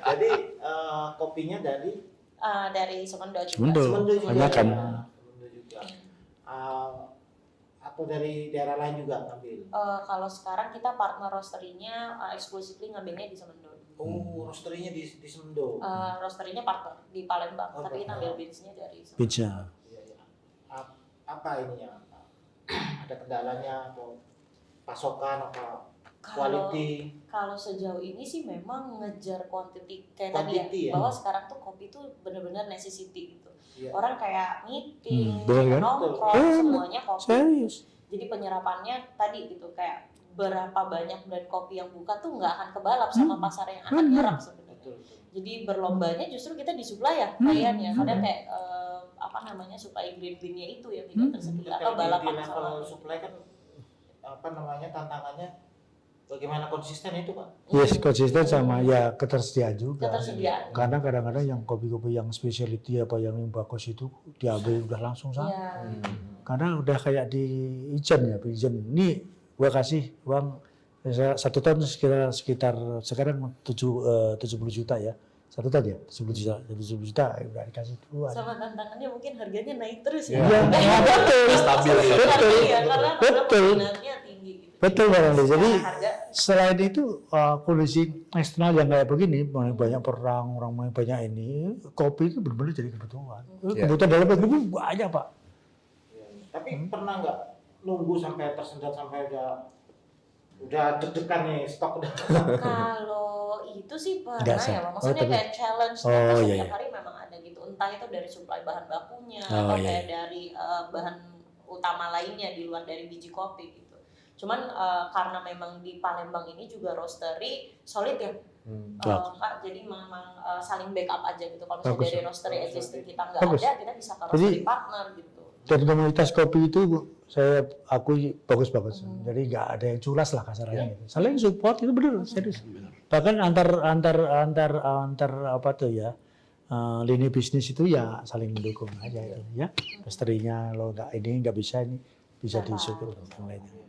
Jadi kopinya Dari Semendo juga. Semendo. juga. Banyak kan. Semendo juga. Atau dari daerah lain juga ngambil. Kalau sekarang kita partner roastery-nya exclusively ngambilnya di Semendo. Oh, roasterinya di Semendo. Roastery-nya partner di Palembang, Oh, tapi kita partner. ambil beans-nya dari Semendo. Bisa. Iya, iya. Apa ininya? Ada kendalanya atau pasokan apa quality? Kalau sejauh ini sih memang ngejar quantity kayak Quantity tadi ya, ya? bahwa sekarang tuh kopi tuh benar-benar necessity gitu. Iya. Orang kayak meeting, bener kan? nongkrong, Betul. semuanya kopi. Serius. Jadi penyerapannya tadi gitu kayak berapa banyak brand kopi yang buka tuh nggak akan kebalap sama pasar yang akan Bener. nyerap sebenarnya. Betul, betul. Jadi berlombanya justru kita disuplai ya kalian ya. Kadang kayak supply green bean-nya itu yang tidak tersedia atau Kalau di balapan level sama. supply kan tantangannya bagaimana konsisten itu Pak? Yes, konsisten sama ya ketersediaan juga. Ketersediaan. Karena kadang-kadang yang kopi-kopi yang specialty apa yang bagus itu diambil udah langsung sama. Iya. Karena udah kayak di Ijen ya, Ijen. Ini gua kasih uang 1 ton sekitar sekarang 70 juta ya. 1 ton ya, 70 juta udah dikasih duluan. Sama tantangannya mungkin harganya naik terus Iya, ya. betul. Stabil ya. Betul. Iya, karena Betul. peminatnya tinggi gitu. Betul Bang Ali. Jadi Secara harga selain itu kondisi eksternal yang kayak begini, banyak perang, orang banyak ini, kopi itu benar-benar jadi kebutuhan. Kebutuhan dalam negeri pun banyak Pak. Tapi pernah nggak nunggu sampai tersendat sampai udah deg-degan nih stok udah. kalau itu sih pernah Nggak sih. ya, Bang. Maksudnya tapi- kayak challenge Oh, setiap iya, iya. hari memang ada gitu. Entah itu dari supply bahan bakunya Oh, atau iya, kayak dari bahan utama lainnya di luar dari biji kopi gitu. Cuman karena memang di Palembang ini juga roastery solid ya. Kak, jadi memang saling backup aja gitu. Kalau misalnya Bagus. dari roastery existing kita nggak Bagus. ada, kita bisa ke Jadi, roastery partner gitu. Dan komunitas kopi itu saya akui bagus-bagus. Jadi nggak ada yang culas lah kasarnya. Gitu. Saling support itu benar, serius. Bahkan antar apa tuh ya, lini bisnis itu ya saling mendukung aja itu ya. Roastery-nya lo nggak bisa ini bisa disupport yang lainnya.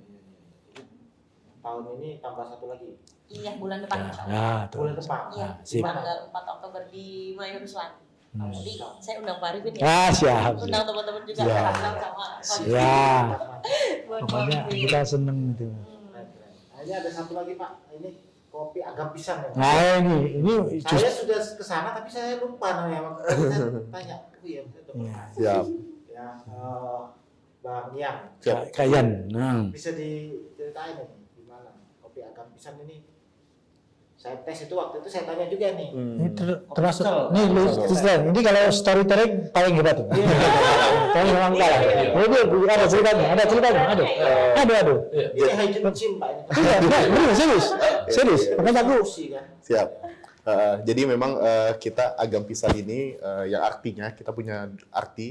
Tahun ini tambah satu lagi. Iya, bulan depan insya Allah. Nah, tuh. Bulan depan. Iya, sip. tanggal 4 Oktober di Mayo Ruslan. Jadi saya undang Pak Arifin ya. Siap. Undang teman-teman juga Ya. sama Ya, buat pokoknya kopi. kita seneng itu. Ini ada satu lagi Pak, ini kopi agam pisang ya. Nah ini Saya sudah ke sana tapi saya lupa namanya. Saya tanya, ya, Siap. ya Bang Yang, Kayan. bisa diceritain nih gimana kopi agam pisang ini? Saya tes itu waktu itu saya tanya juga nih. Ini termasuk nih lu ini kalau storytelling paling hebat tuh. Paling langka lah. Ini ada ceritanya, ada. Ini hygiene gym Pak ini. Iya, serius. Makanya aku Siap. Jadi memang kita agam pisang ini yang artinya kita punya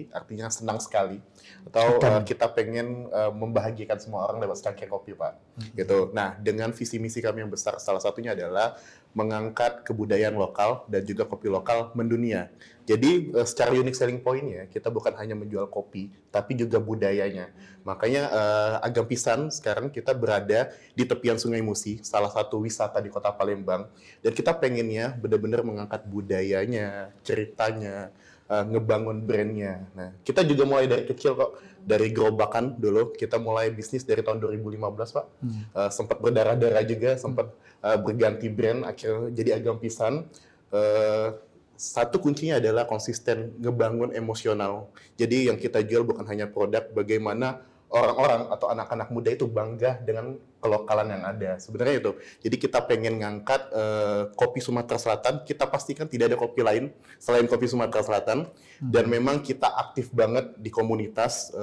artinya senang sekali atau kita pengen membahagiakan semua orang lewat secangkir kopi Pak. Gitu. Nah dengan visi misi kami yang besar salah satunya adalah mengangkat kebudayaan lokal dan juga kopi lokal mendunia. Jadi secara unique selling point-nya kita bukan hanya menjual kopi tapi juga budayanya. Makanya agam pisang sekarang kita berada di tepian Sungai Musi, salah satu wisata di Kota Palembang. Dan kita pengennya benar-benar mengangkat budayanya, ceritanya, ngebangun brandnya. Nah, kita juga mulai dari kecil kok, dari gerobakan dulu. Kita mulai bisnis dari tahun 2015 Pak. Sempat berdarah-darah juga, sempat berganti brand, akhirnya jadi agam pisang. Satu kuncinya adalah konsisten ngebangun emosional. Jadi yang kita jual bukan hanya produk, bagaimana orang-orang atau anak-anak muda itu bangga dengan kelokalan yang ada. Sebenarnya itu. Jadi kita pengen ngangkat kopi Sumatera Selatan, kita pastikan tidak ada kopi lain selain kopi Sumatera Selatan. Dan memang kita aktif banget di komunitas.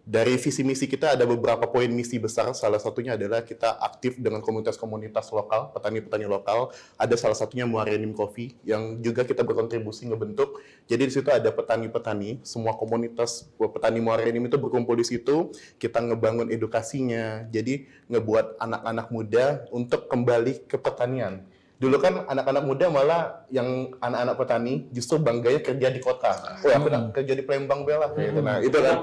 Dari visi misi kita ada beberapa poin misi besar. Salah satunya adalah kita aktif dengan komunitas-komunitas lokal, petani-petani lokal. Ada salah satunya Muarenim Coffee yang juga kita berkontribusi ngebentuk. Jadi di situ ada petani-petani, semua komunitas petani Muarenim itu berkumpul di situ. Kita ngebangun edukasinya. Jadi ngebuat anak-anak muda untuk kembali ke pertanian. Dulu kan anak-anak muda malah yang anak-anak petani justru bangganya kerja di kota. Oh ya, aku nak kerja di Palembang bela gitu. Nah, itu kan.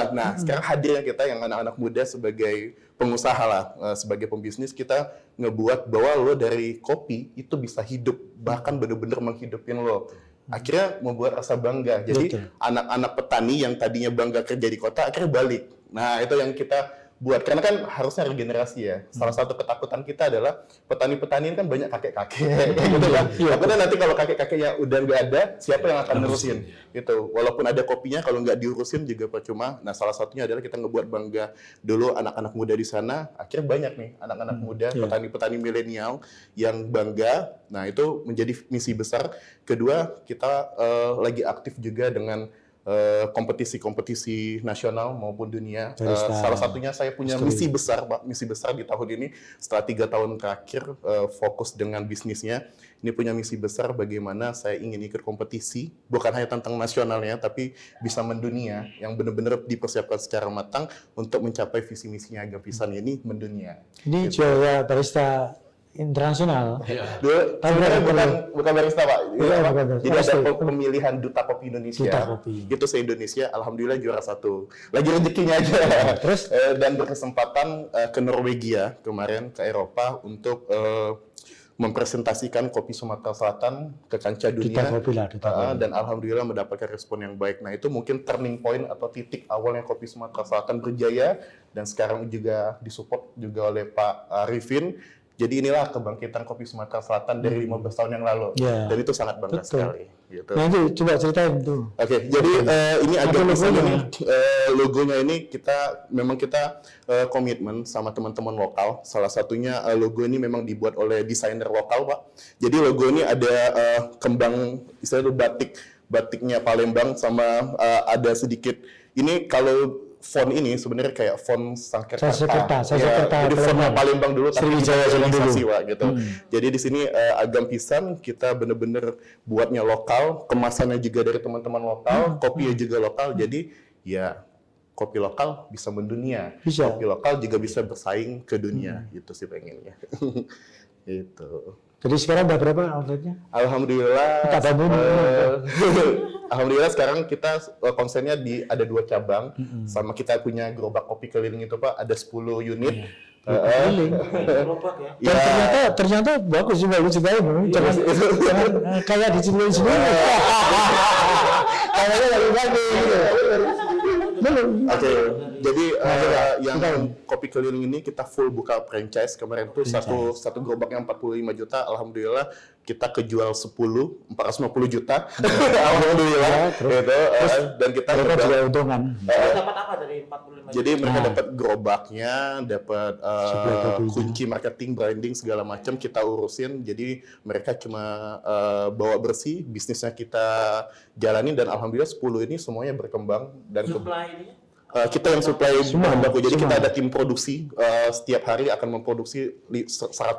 Nah, sekarang hadirnya kita yang anak-anak muda sebagai pengusaha lah, sebagai pembisnis kita ngebuat bahwa lo dari kopi itu bisa hidup, bahkan benar-benar menghidupin lo. Akhirnya membuat rasa bangga. Jadi anak-anak petani yang tadinya bangga kerja di kota akhirnya balik. Nah, itu yang kita buat, karena kan harusnya regenerasi ya. Salah satu ketakutan kita adalah petani-petani ini kan banyak kakek-kakek gitu kan. Takutnya nanti kalau kakek-kakeknya udah nggak ada, siapa yang akan nerusin gitu. Walaupun ada kopinya, kalau nggak diurusin juga percuma. Nah, salah satunya adalah kita ngebuat bangga dulu anak-anak muda di sana. Akhirnya banyak nih anak-anak muda, petani-petani milenial yang bangga. Nah, itu menjadi misi besar. Kedua, kita lagi aktif juga dengan kompetisi-kompetisi nasional maupun dunia. Salah satunya saya punya misi besar, Pak. Misi besar di tahun ini setelah 3 tahun terakhir fokus dengan bisnisnya. Ini punya misi besar bagaimana saya ingin ikut kompetisi, bukan hanya tentang nasionalnya, tapi bisa mendunia, yang benar-benar dipersiapkan secara matang untuk mencapai visi misinya agam pisang ini mendunia. Ini juara barista internasional. Dulu bukan barista Pak. Bukan. Jadi ada pemilihan duta kopi Indonesia. Duta kopi. Itu se-Indonesia, alhamdulillah juara 1. Lagi rezekinya aja. Terus? Dan berkesempatan ke Norwegia kemarin, ke Eropa untuk mempresentasikan kopi Sumatera Selatan ke kancah dunia. Duta kopi lah, dan alhamdulillah mendapatkan respon yang baik. Nah, itu mungkin turning point atau titik awalnya kopi Sumatera Selatan berjaya, dan sekarang juga disupport juga oleh Pak Arifin. Jadi inilah kebangkitan kopi Sumatera Selatan dari 15 tahun yang lalu. Dan itu sangat bangga sekali. Gitu. Nah itu coba ceritain tuh. Oke, jadi ini agak pisang ini, logonya ini memang kita komitmen sama teman-teman lokal. Salah satunya logo ini memang dibuat oleh desainer lokal, Pak. Jadi logo ini ada kembang, istilahnya batiknya Palembang sama ada sedikit. Ini kalau font ini sebenarnya kayak font Sanskerta. Jadi fontnya Palembang dulu tapi Sriwijaya zaman dulu. digitalisasi, Wak, gitu. Jadi di sini Agam Pisan kita bener-bener buatnya lokal, kemasannya juga dari teman-teman lokal, kopinya juga lokal. Jadi ya kopi lokal bisa mendunia. Bisa. Kopi lokal juga bisa bersaing ke dunia, gitu sih pengennya. Gitu. Jadi sekarang udah berapa outletnya? Alhamdulillah. Kata Bun. Alhamdulillah sekarang kita konsennya ada 2 cabang, sama kita punya gerobak kopi keliling itu Pak, ada 10 unit. Keliling. Ya, Dan ternyata bagus sih, bagus sekali. Jangan kayak diceritain sendiri. Kayaknya lagi bagus gitu. Belum. Oke, jadi yang kopi keliling ini kita full buka franchise. Kemarin tuh satu gerobak yang 45 juta, alhamdulillah kita kejual 450 juta. Alhamdulillah. Gitu, dan kita Mereka juga untungan. Dapat apa dari 45 Jadi mereka dapat gerobaknya, dapat Suplai kopinya. kunci marketing, branding segala macam kita urusin. Jadi mereka cuma bawa bersih, bisnisnya kita jalanin dan alhamdulillah 10 ini semuanya berkembang dan kita yang supply bahan baku. Jadi kita ada tim produksi, setiap hari akan memproduksi 100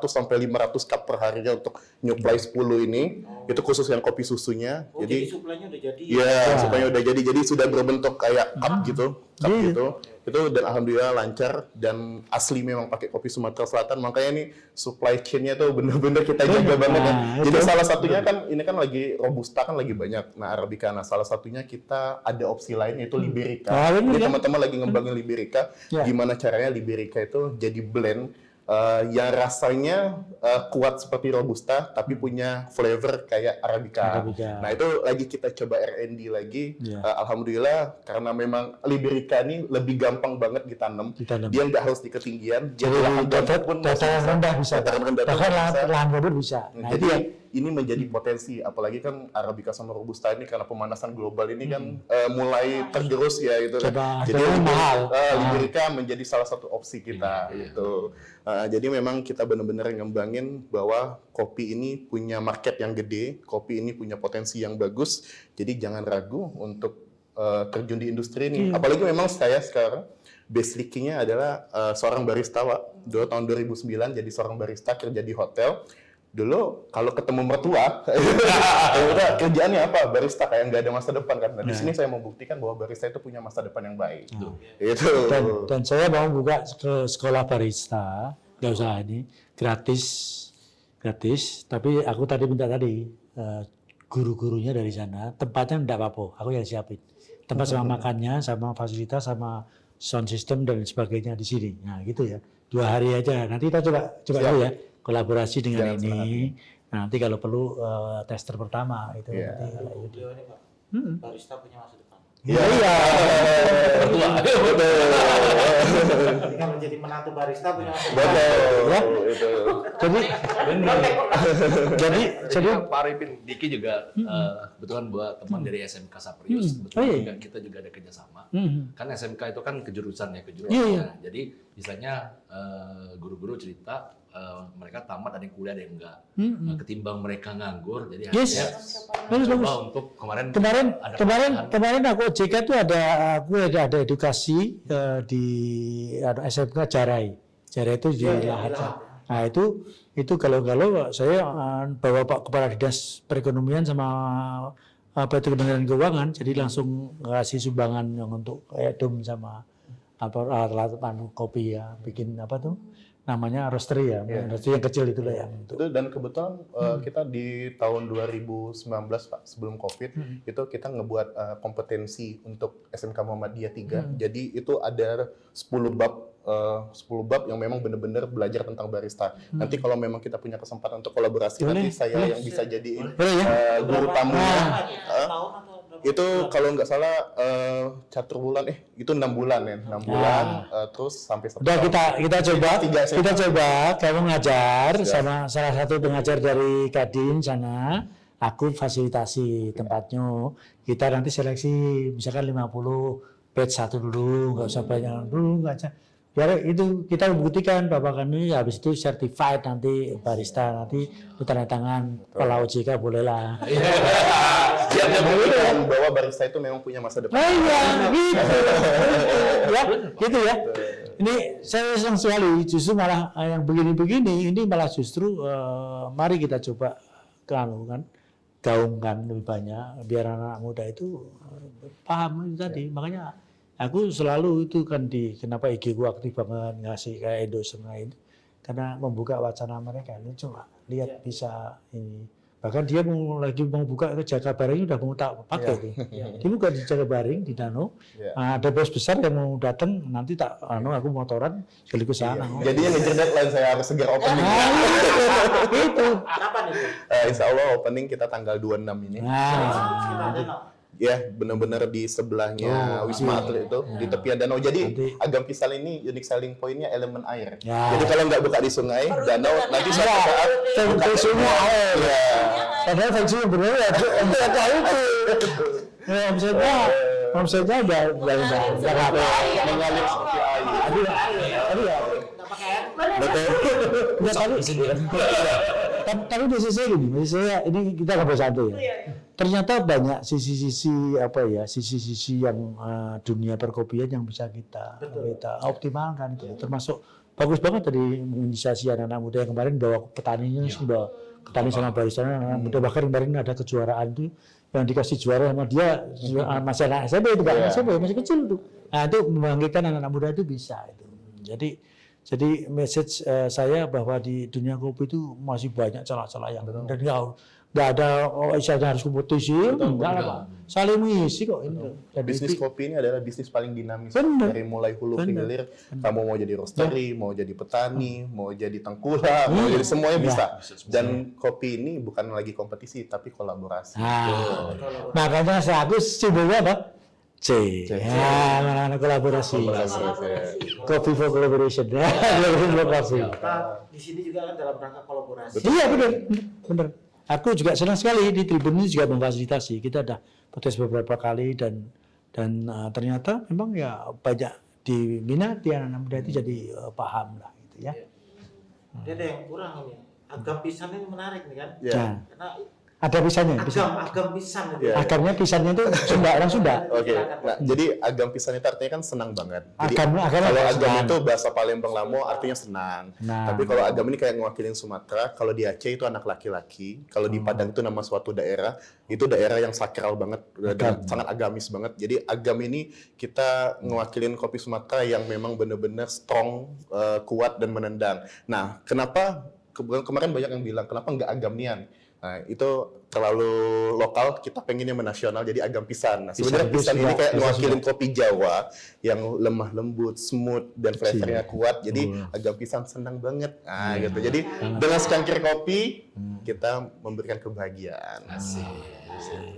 sampai 500 cup per harinya untuk nyuplai 10 ini. Itu khusus yang kopi susunya. Jadi suplainya udah jadi. iya, suplainya udah jadi. Jadi sudah berbentuk kayak cup gitu. Cup gitu. Itu dan alhamdulillah lancar dan asli memang pakai kopi Sumatera Selatan. Makanya nih supply chain-nya tuh bener-bener kita jaga banget ya. Jadi salah satunya kan ini kan lagi Robusta kan lagi banyak. Nah, Arabica. Nah, salah satunya kita ada opsi lain yaitu Liberica. Jadi teman-teman lagi ngembangin Liberica. Gimana caranya Liberica itu jadi blend yang rasanya kuat seperti Robusta tapi punya flavor kayak Arabica. Nah, itu lagi kita coba R&D lagi. Alhamdulillah karena memang Liberica ini lebih gampang banget ditanam. Dia nggak harus di ketinggian. Jadi dataran rendah bisa. Bahkan lahan gabut bisa. Nah, jadi ini menjadi potensi, apalagi kan Arabica sama Robusta ini karena pemanasan global ini kan mulai tergerus ya itu. Jadi mahal. Liberica menjadi salah satu opsi kita gitu. Jadi memang kita benar-benar ngembangin bahwa kopi ini punya market yang gede, kopi ini punya potensi yang bagus. Jadi jangan ragu untuk terjun di industri ini. Apalagi memang saya sekarang basicnya adalah seorang barista, Pak. Dulu tahun 2009 jadi seorang barista kerja di hotel. Dulu kalau ketemu mertua, udah kerjaannya apa? Barista, kayak nggak ada masa depan kan. Nah, di sini saya membuktikan bahwa barista itu punya masa depan yang baik. Itu. Dan saya mau buka ke sekolah barista, nggak usah ini gratis. Tapi aku tadi minta guru-gurunya dari sana, tempatnya nggak apa-apa, aku yang siapin. Tempat sama makannya, sama fasilitas, sama sound system dan sebagainya di sini. Nah gitu ya, 2 hari aja. Nanti kita coba dulu ya. Kolaborasi dengan ini. Nah, nanti kalau perlu tester pertama itu nanti kalau itu. Ini Pak, barista punya masa depan. Iya. Ketika menjadi menantu barista punya masa depan. Betul. Itu. Jadi Pak Arifin, Diki juga kebetulan buat teman dari SMK Saprius, kebetulan kita juga ada kerjasama. Kan SMK itu kan kejurusan. Jadi misalnya guru-guru cerita mereka tamat, ada yang kuliah, ada yang enggak. Ketimbang mereka nganggur, jadi akhirnya coba untuk kemarin aku OJK itu ada edukasi di SMK Jarai itu di Lahat. Nah itu kalau saya bawa Pak Kepala Dinas Perekonomian sama Kementerian Keuangan, jadi langsung ngasih sumbangan yang untuk kayak dom sama alat kopi ya, bikin apa tuh namanya roastery ya, roastery yang kecil itulah yang itu. Dan kebetulan kita di tahun 2019 Pak, sebelum COVID itu kita ngebuat kompetensi untuk SMK Muhammadiyah 3. Jadi itu ada 10 bab yang memang benar-benar belajar tentang barista. Nanti kalau memang kita punya kesempatan untuk kolaborasi, nanti saya yang bisa jadiin guru tamunya. Itu kalau nggak salah catur bulan itu 6 bulan ya, 6 bulan terus sampai 1 udah tahun. kita coba kamu ngajar sama salah satu pengajar dari Kadin sana, aku fasilitasi tempatnya, kita nanti seleksi misalkan 50 batch 1 dulu, nggak usah banyak dulu, nggak usah. Biar itu kita buktikan Bapak kami habis itu certified nanti barista, nanti tanda tangan Kepala OJK bolehlah. membuktikan bahwa barista itu memang punya masa depan. Oh iya, gitu. Ya, gitu ya. Ini saya senang sekali, justru malah yang begini-begini, ini malah justru mari kita coba gaungkan lebih banyak, biar anak muda itu paham itu tadi. Makanya aku selalu itu kan kenapa IG ku aktif banget ngasih kayak endorsement ini, karena membuka wacana mereka. Ini cuma lihat bisa ini. Bahkan dia lagi mau buka ke Jakabaring udah mau tak pakai tuh. Dia buka di Jakabaring di Danau. Ada bos besar yang mau datang nanti aku motoran sekaligus sana. Jadinya ngejar deadline saya harus segera opening. Itu. Kapan itu? Insya Allah opening kita tanggal 26 ini. Ya, benar-benar di sebelahnya Wisma Atlet itu, di tepian danau. Jadi Agam Pisang ini unique selling point-nya elemen air. Jadi kalau nggak buka di sungai, danau, nanti suatu saat buka di sungai air. Padahal fungsinya benar ya, enggak tahu itu. Omsetnya udah mengalir seperti air. Aduh ya. Tapi di sisi gini, ini kita ngobrol santai ya. Ternyata banyak sisi-sisi yang dunia perkopian yang bisa kita optimalkan itu. Termasuk bagus banget tadi menginisiasi anak-anak muda yang kemarin bawa petaninya sudah petani sama barista anak muda, bahkan kemarin ada kejuaraan itu yang dikasih juara sama dia masih anak SMP itu kan, SMP masih kecil tuh. Nah itu membangkitkan anak-anak muda itu bisa itu. Jadi message saya bahwa di dunia kopi itu masih banyak celah-celah yang dan nggak ada istilahnya harus kompetisi, enggak apa, saling mengisi kok ini. Bisnis kopi ini adalah bisnis paling dinamis dari mulai hulu ke hilir. Kamu mau jadi roastery, mau jadi petani, mau jadi tengkulak, mau jadi semuanya bisa. Dan kopi ini bukan lagi kompetisi tapi kolaborasi. Makanya aku simbolnya apa? C. Ya, mana-mana kolaborasi. Coffee for collaboration. Kolaborasi. Di sini juga kan dalam rangka kolaborasi. Iya benar. Aku juga senang sekali di Tribun ini juga memfasilitasi. Kita ada protes beberapa kali dan ternyata memang ya banyak diminati anak-anak muda itu jadi paham lah gitu ya. Dia ada yang kurang ini. Agam Pisang ini menarik nih kan? Karena ada pisannya. Agam Pisang itu. Agamnya pisannya itu Sunda, orang Sunda. Oke. Nah, jadi agam pisang itu artinya kan senang banget. Jadi Agam kalau agam senang. itu bahasa Palembang Lamo artinya senang. Tapi kalau agam ini kayak ngewakilin Sumatera, kalau di Aceh itu anak laki-laki, kalau di Padang itu nama suatu daerah, itu daerah yang sakral banget, sangat agamis banget. Jadi agam ini kita ngewakilin kopi Sumatera yang memang benar-benar strong, kuat dan menendang. Nah, kenapa kemarin banyak yang bilang kenapa nggak agam nian? Nah, itu terlalu lokal, kita pengennya menasional jadi agam pisang. Nah, sebenarnya pisang ini kayak mewakilin kopi Jawa yang lemah lembut, smooth dan flavornya kuat. Jadi agam pisang senang banget. Nah, gitu. Jadi dengan secangkir kopi kita memberikan kebahagiaan. Asik. Jadi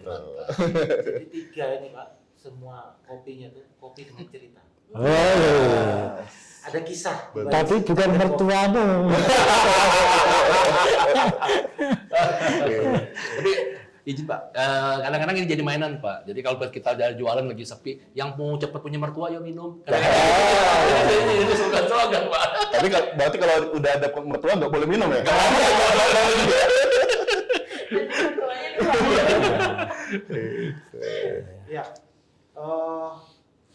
3 ini Pak, semua kopinya tuh kopi dengan cerita. Ada kisah. Tapi bukan mertuamu. Tapi izin Pak, kadang-kadang ini jadi mainan Pak. Jadi kalau kita ada jualan lagi sepi, yang mau cepat punya mertua ya minum. Ini slogan Pak. Tapi berarti kalau udah ada mertua nggak boleh minum ya? Ya,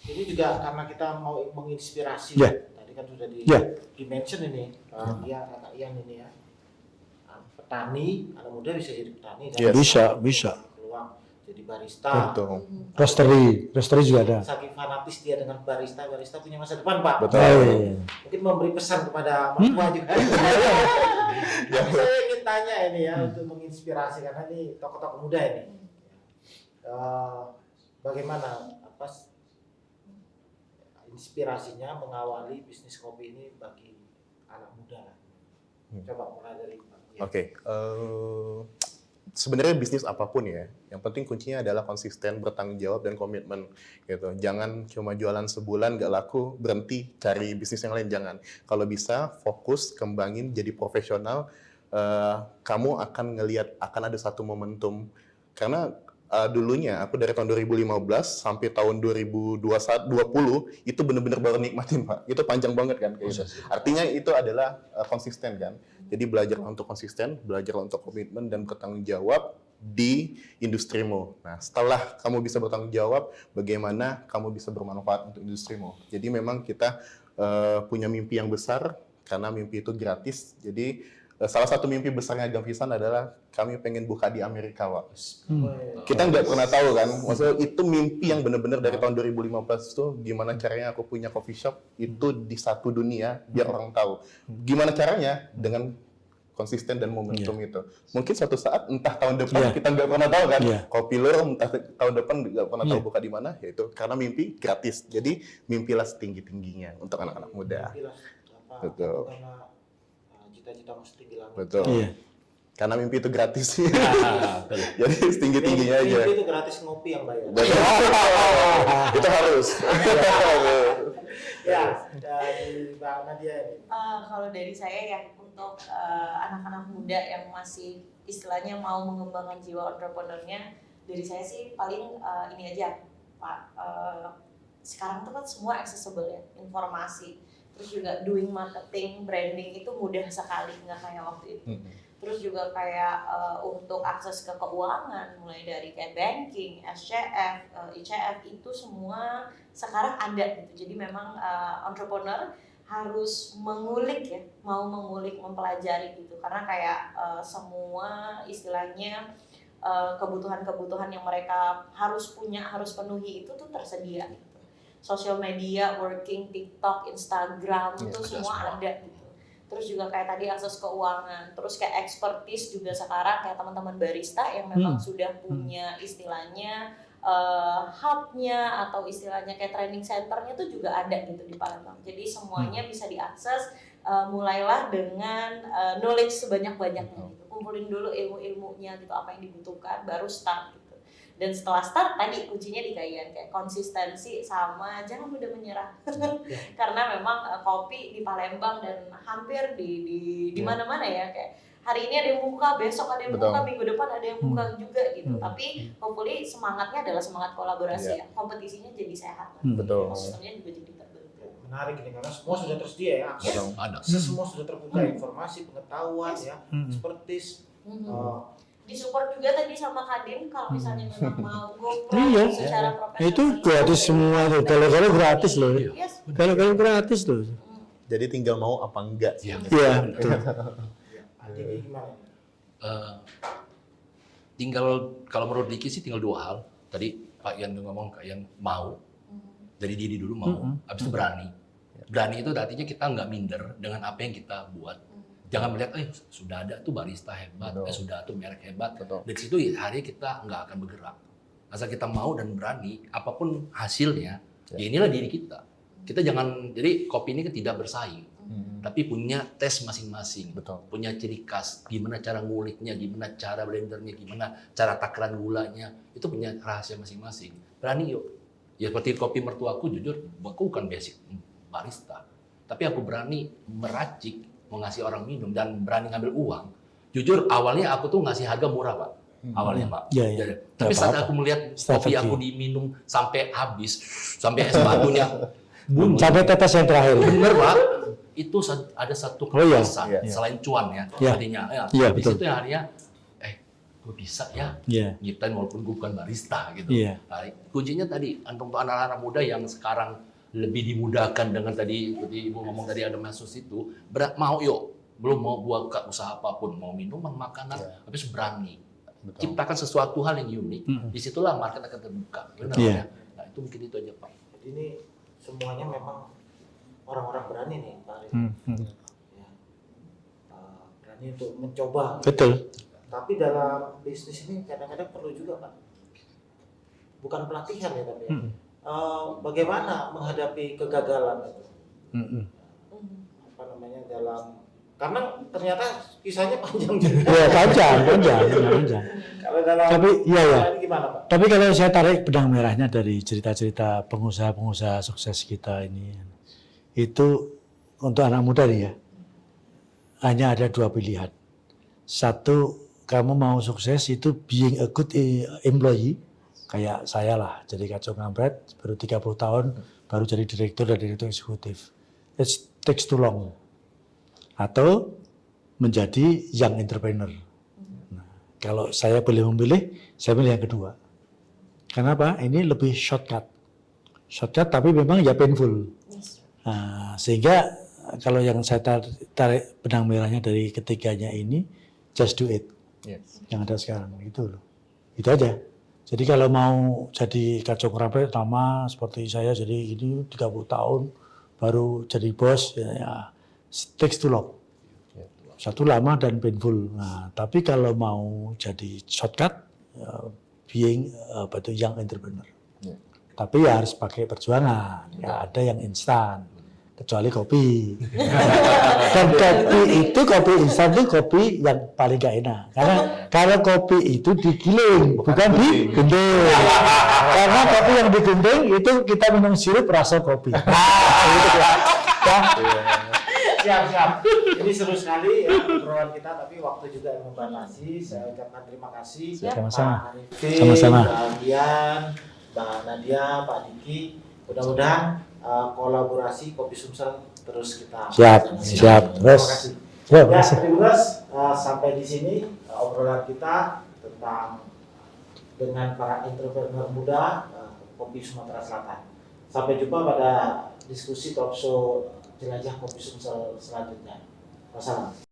ini juga karena kita mau menginspirasi. Tadi kan sudah di-mention ini, Kakak Ian ini ya. Petani, anak muda bisa jadi petani. Bisa. Peluang jadi barista. Roastery juga ada. Saking fanatis dia dengan barista punya masa depan Pak. Betul. Mungkin memberi pesan kepada mertua juga. Tapi saya ingin tanya ini ya untuk menginspirasi karena ini tokoh-tokoh muda ini. Bagaimana inspirasinya mengawali bisnis kopi ini bagi anak muda? Coba mulai dari Pak. Oke. Sebenarnya bisnis apapun ya, yang penting kuncinya adalah konsisten, bertanggung jawab dan komitmen gitu. Jangan cuma jualan sebulan nggak laku berhenti cari bisnis yang lain, jangan. Kalau bisa fokus kembangin jadi profesional, kamu akan ngelihat akan ada satu momentum karena dulunya aku dari tahun 2015 sampai tahun 2020 itu benar-benar baru nikmatin Pak. Itu panjang banget kan kayaknya. Artinya itu adalah konsisten kan. Jadi belajar untuk konsisten, belajar untuk komitmen dan bertanggung jawab, di industrimu. Nah, setelah kamu bisa bertanggung jawab, bagaimana kamu bisa bermanfaat untuk industrimu. Jadi memang kita punya mimpi yang besar, karena mimpi itu gratis. Jadi salah satu mimpi besarnya Agam Pisan adalah kami pengen buka di Amerika, Wak. Kita nggak pernah tahu kan, maksudnya itu mimpi yang benar-benar dari tahun 2015 tuh, gimana caranya aku punya coffee shop itu di satu dunia, biar orang tahu. Gimana caranya? Dengan konsisten dan momentum itu. Mungkin suatu saat, entah tahun depan, kita nggak pernah tahu kan, Kopi Lur entah tahun depan nggak pernah tahu buka di mana, yaitu karena mimpi gratis. Jadi mimpilah setinggi-tingginya untuk anak-anak muda. Betul. Karena cita-cita mau setinggi langit. Betul. Karena mimpi itu gratis. Jadi setinggi-tingginya aja. Mimpi itu gratis, ngopi yang bayar. Itu harus. Ya, dari Mbak Nadia ini. Kalau dari saya ya, untuk anak-anak muda yang masih istilahnya mau mengembangkan jiwa entrepreneurnya, dari saya sih paling ini aja Pak, sekarang tuh kan semua accessible ya, informasi, terus juga doing marketing, branding itu mudah sekali, nggak kayak waktu itu. Terus juga kayak untuk akses ke keuangan, mulai dari kayak banking, SCF, ICF, itu semua sekarang ada gitu. Jadi memang entrepreneur harus mengulik ya, mau mengulik, mempelajari gitu. Karena kayak semua istilahnya kebutuhan-kebutuhan yang mereka harus punya, harus penuhi itu tuh tersedia gitu. Sosial media, working, TikTok, Instagram, itu semua ada gitu. Terus juga kayak tadi akses keuangan, terus kayak expertise juga sekarang kayak teman-teman barista yang memang sudah punya istilahnya hub-nya atau istilahnya kayak training center-nya tuh juga ada gitu di Palembang. Jadi semuanya bisa diakses, mulailah dengan knowledge sebanyak-banyaknya gitu. Kumpulin dulu ilmu-ilmunya gitu, apa yang dibutuhkan, baru start gitu. Dan setelah start tadi kuncinya di kalian kayak konsistensi sama jangan mudah menyerah. Karena memang kopi di Palembang dan hampir di mana-mana ya, kayak hari ini ada yang buka, besok ada yang buka, minggu depan ada yang buka juga gitu. Tapi hopefully semangatnya adalah semangat kolaborasi ya. Kompetisinya jadi sehat. Betul. Sistemnya juga jadi terbentuk. Menarik ini karena semua sudah tersedia ya. Ada. Semua sudah terbuka, informasi, pengetahuan ya, expertise. Disupport juga tadi sama Kadin kalau misalnya memang mau go secara profesional. Itu gratis semua tuh. Kalau gratis loh. Yes. Kalau gratis loh. Jadi tinggal mau apa enggak. Iya, betul. Jadi gimana? Tinggal kalau menurut Diki sih tinggal dua hal. Tadi Pak Ian tuh ngomong kayak yang mau dari diri dulu mau, habis itu berani. Berani itu artinya kita nggak minder dengan apa yang kita buat. Jangan melihat, sudah ada tuh barista hebat, sudah tuh merek hebat. Dari situ hari kita nggak akan bergerak. Asal kita mau dan berani, apapun hasilnya, ya inilah diri kita. Kita jangan, jadi kopi ini kan tidak bersaing, tapi punya tes masing-masing, punya ciri khas, gimana cara nguliknya, gimana cara blendernya, gimana cara takaran gulanya, itu punya rahasia masing-masing. Berani yuk. Ya seperti kopi mertuaku, jujur, aku bukan basic barista, tapi aku berani meracik, mau ngasih orang minum dan berani ngambil uang. Jujur awalnya aku tuh ngasih harga murah Pak. Awalnya Pak. Tapi saat aku melihat kopi aku diminum sampai habis, sampai es batunya sampai tetes yang terakhir. Bener Pak. Itu ada satu kepuasan selain cuan ya. Artinya habis itu yang harinya gue bisa ya nyiptain walaupun gue bukan barista gitu. Nah, kuncinya tadi untuk anak-anak muda yang sekarang lebih dimudahkan dengan tadi seperti Ibu ngomong tadi ada medsos itu, mau yuk, belum mau buat usaha apapun, mau minuman, makanan, tapi berani. Ciptakan sesuatu hal yang unik, disitulah market akan terbuka. Benar ya? Nah itu mungkin itu aja Pak. Jadi ini semuanya memang orang-orang berani nih Pak. Berani untuk mencoba. Betul. Tapi dalam bisnis ini kadang-kadang perlu juga Pak. Bukan pelatihan ya tapi ya. Bagaimana menghadapi kegagalan itu? Apa namanya dalam karena ternyata kisahnya panjang juga. Ya panjang. Kalau dalam ini gimana Pak? Tapi kalau saya tarik benang merahnya dari cerita-cerita pengusaha-pengusaha sukses kita ini, itu untuk anak muda nih ya, hanya ada dua pilihan. Satu, kamu mau sukses itu being a good employee. Kayak saya lah, jadi Kacung Kampret, baru 30 tahun, baru jadi direktur dan direktur eksekutif. It takes too long. Atau menjadi young entrepreneur. Nah, kalau saya boleh memilih, saya pilih yang kedua. Kenapa? Ini lebih shortcut. Shortcut tapi memang ya painful. Yes. Nah, sehingga kalau yang saya tarik benang merahnya dari ketiganya ini, just do it. Yes. Yang ada sekarang, itu loh. Itu aja. Jadi kalau mau jadi kacau ngerampet lama seperti saya, jadi ini 30 tahun baru jadi bos, ya takes too long. Satu lama dan painful. Nah, tapi kalau mau jadi shortcut, being young entrepreneur. Ya. Tapi ya harus pakai perjuangan. Ya ada yang instan, kecuali kopi. Dan kopi instan itu kopi yang paling gak enak. Karena kalau kopi itu digiling, bukan digendeng. Karena kopi yang digendeng itu kita minum sirup rasa kopi. Gitu ya. Siap. Ini seru sekali ya obrolan kita, tapi waktu juga yang membatasi. Saya ucapkan terima kasih Sama-sama. Pak Arifin, Sama-sama. Mbak Dian, Mbak Nadia, Pak Diki. Mudah-mudahan kolaborasi Kopi Sumsel terus kita Siap. Terima Terus. kasih. Ya, Ya, makasih. Tribuners, sampai di sini obrolan kita tentang dengan para entrepreneur muda Kopi Sumatera Selatan. Sampai jumpa pada diskusi talk show Jelajah Kopi Sumsel selanjutnya. Wassalam.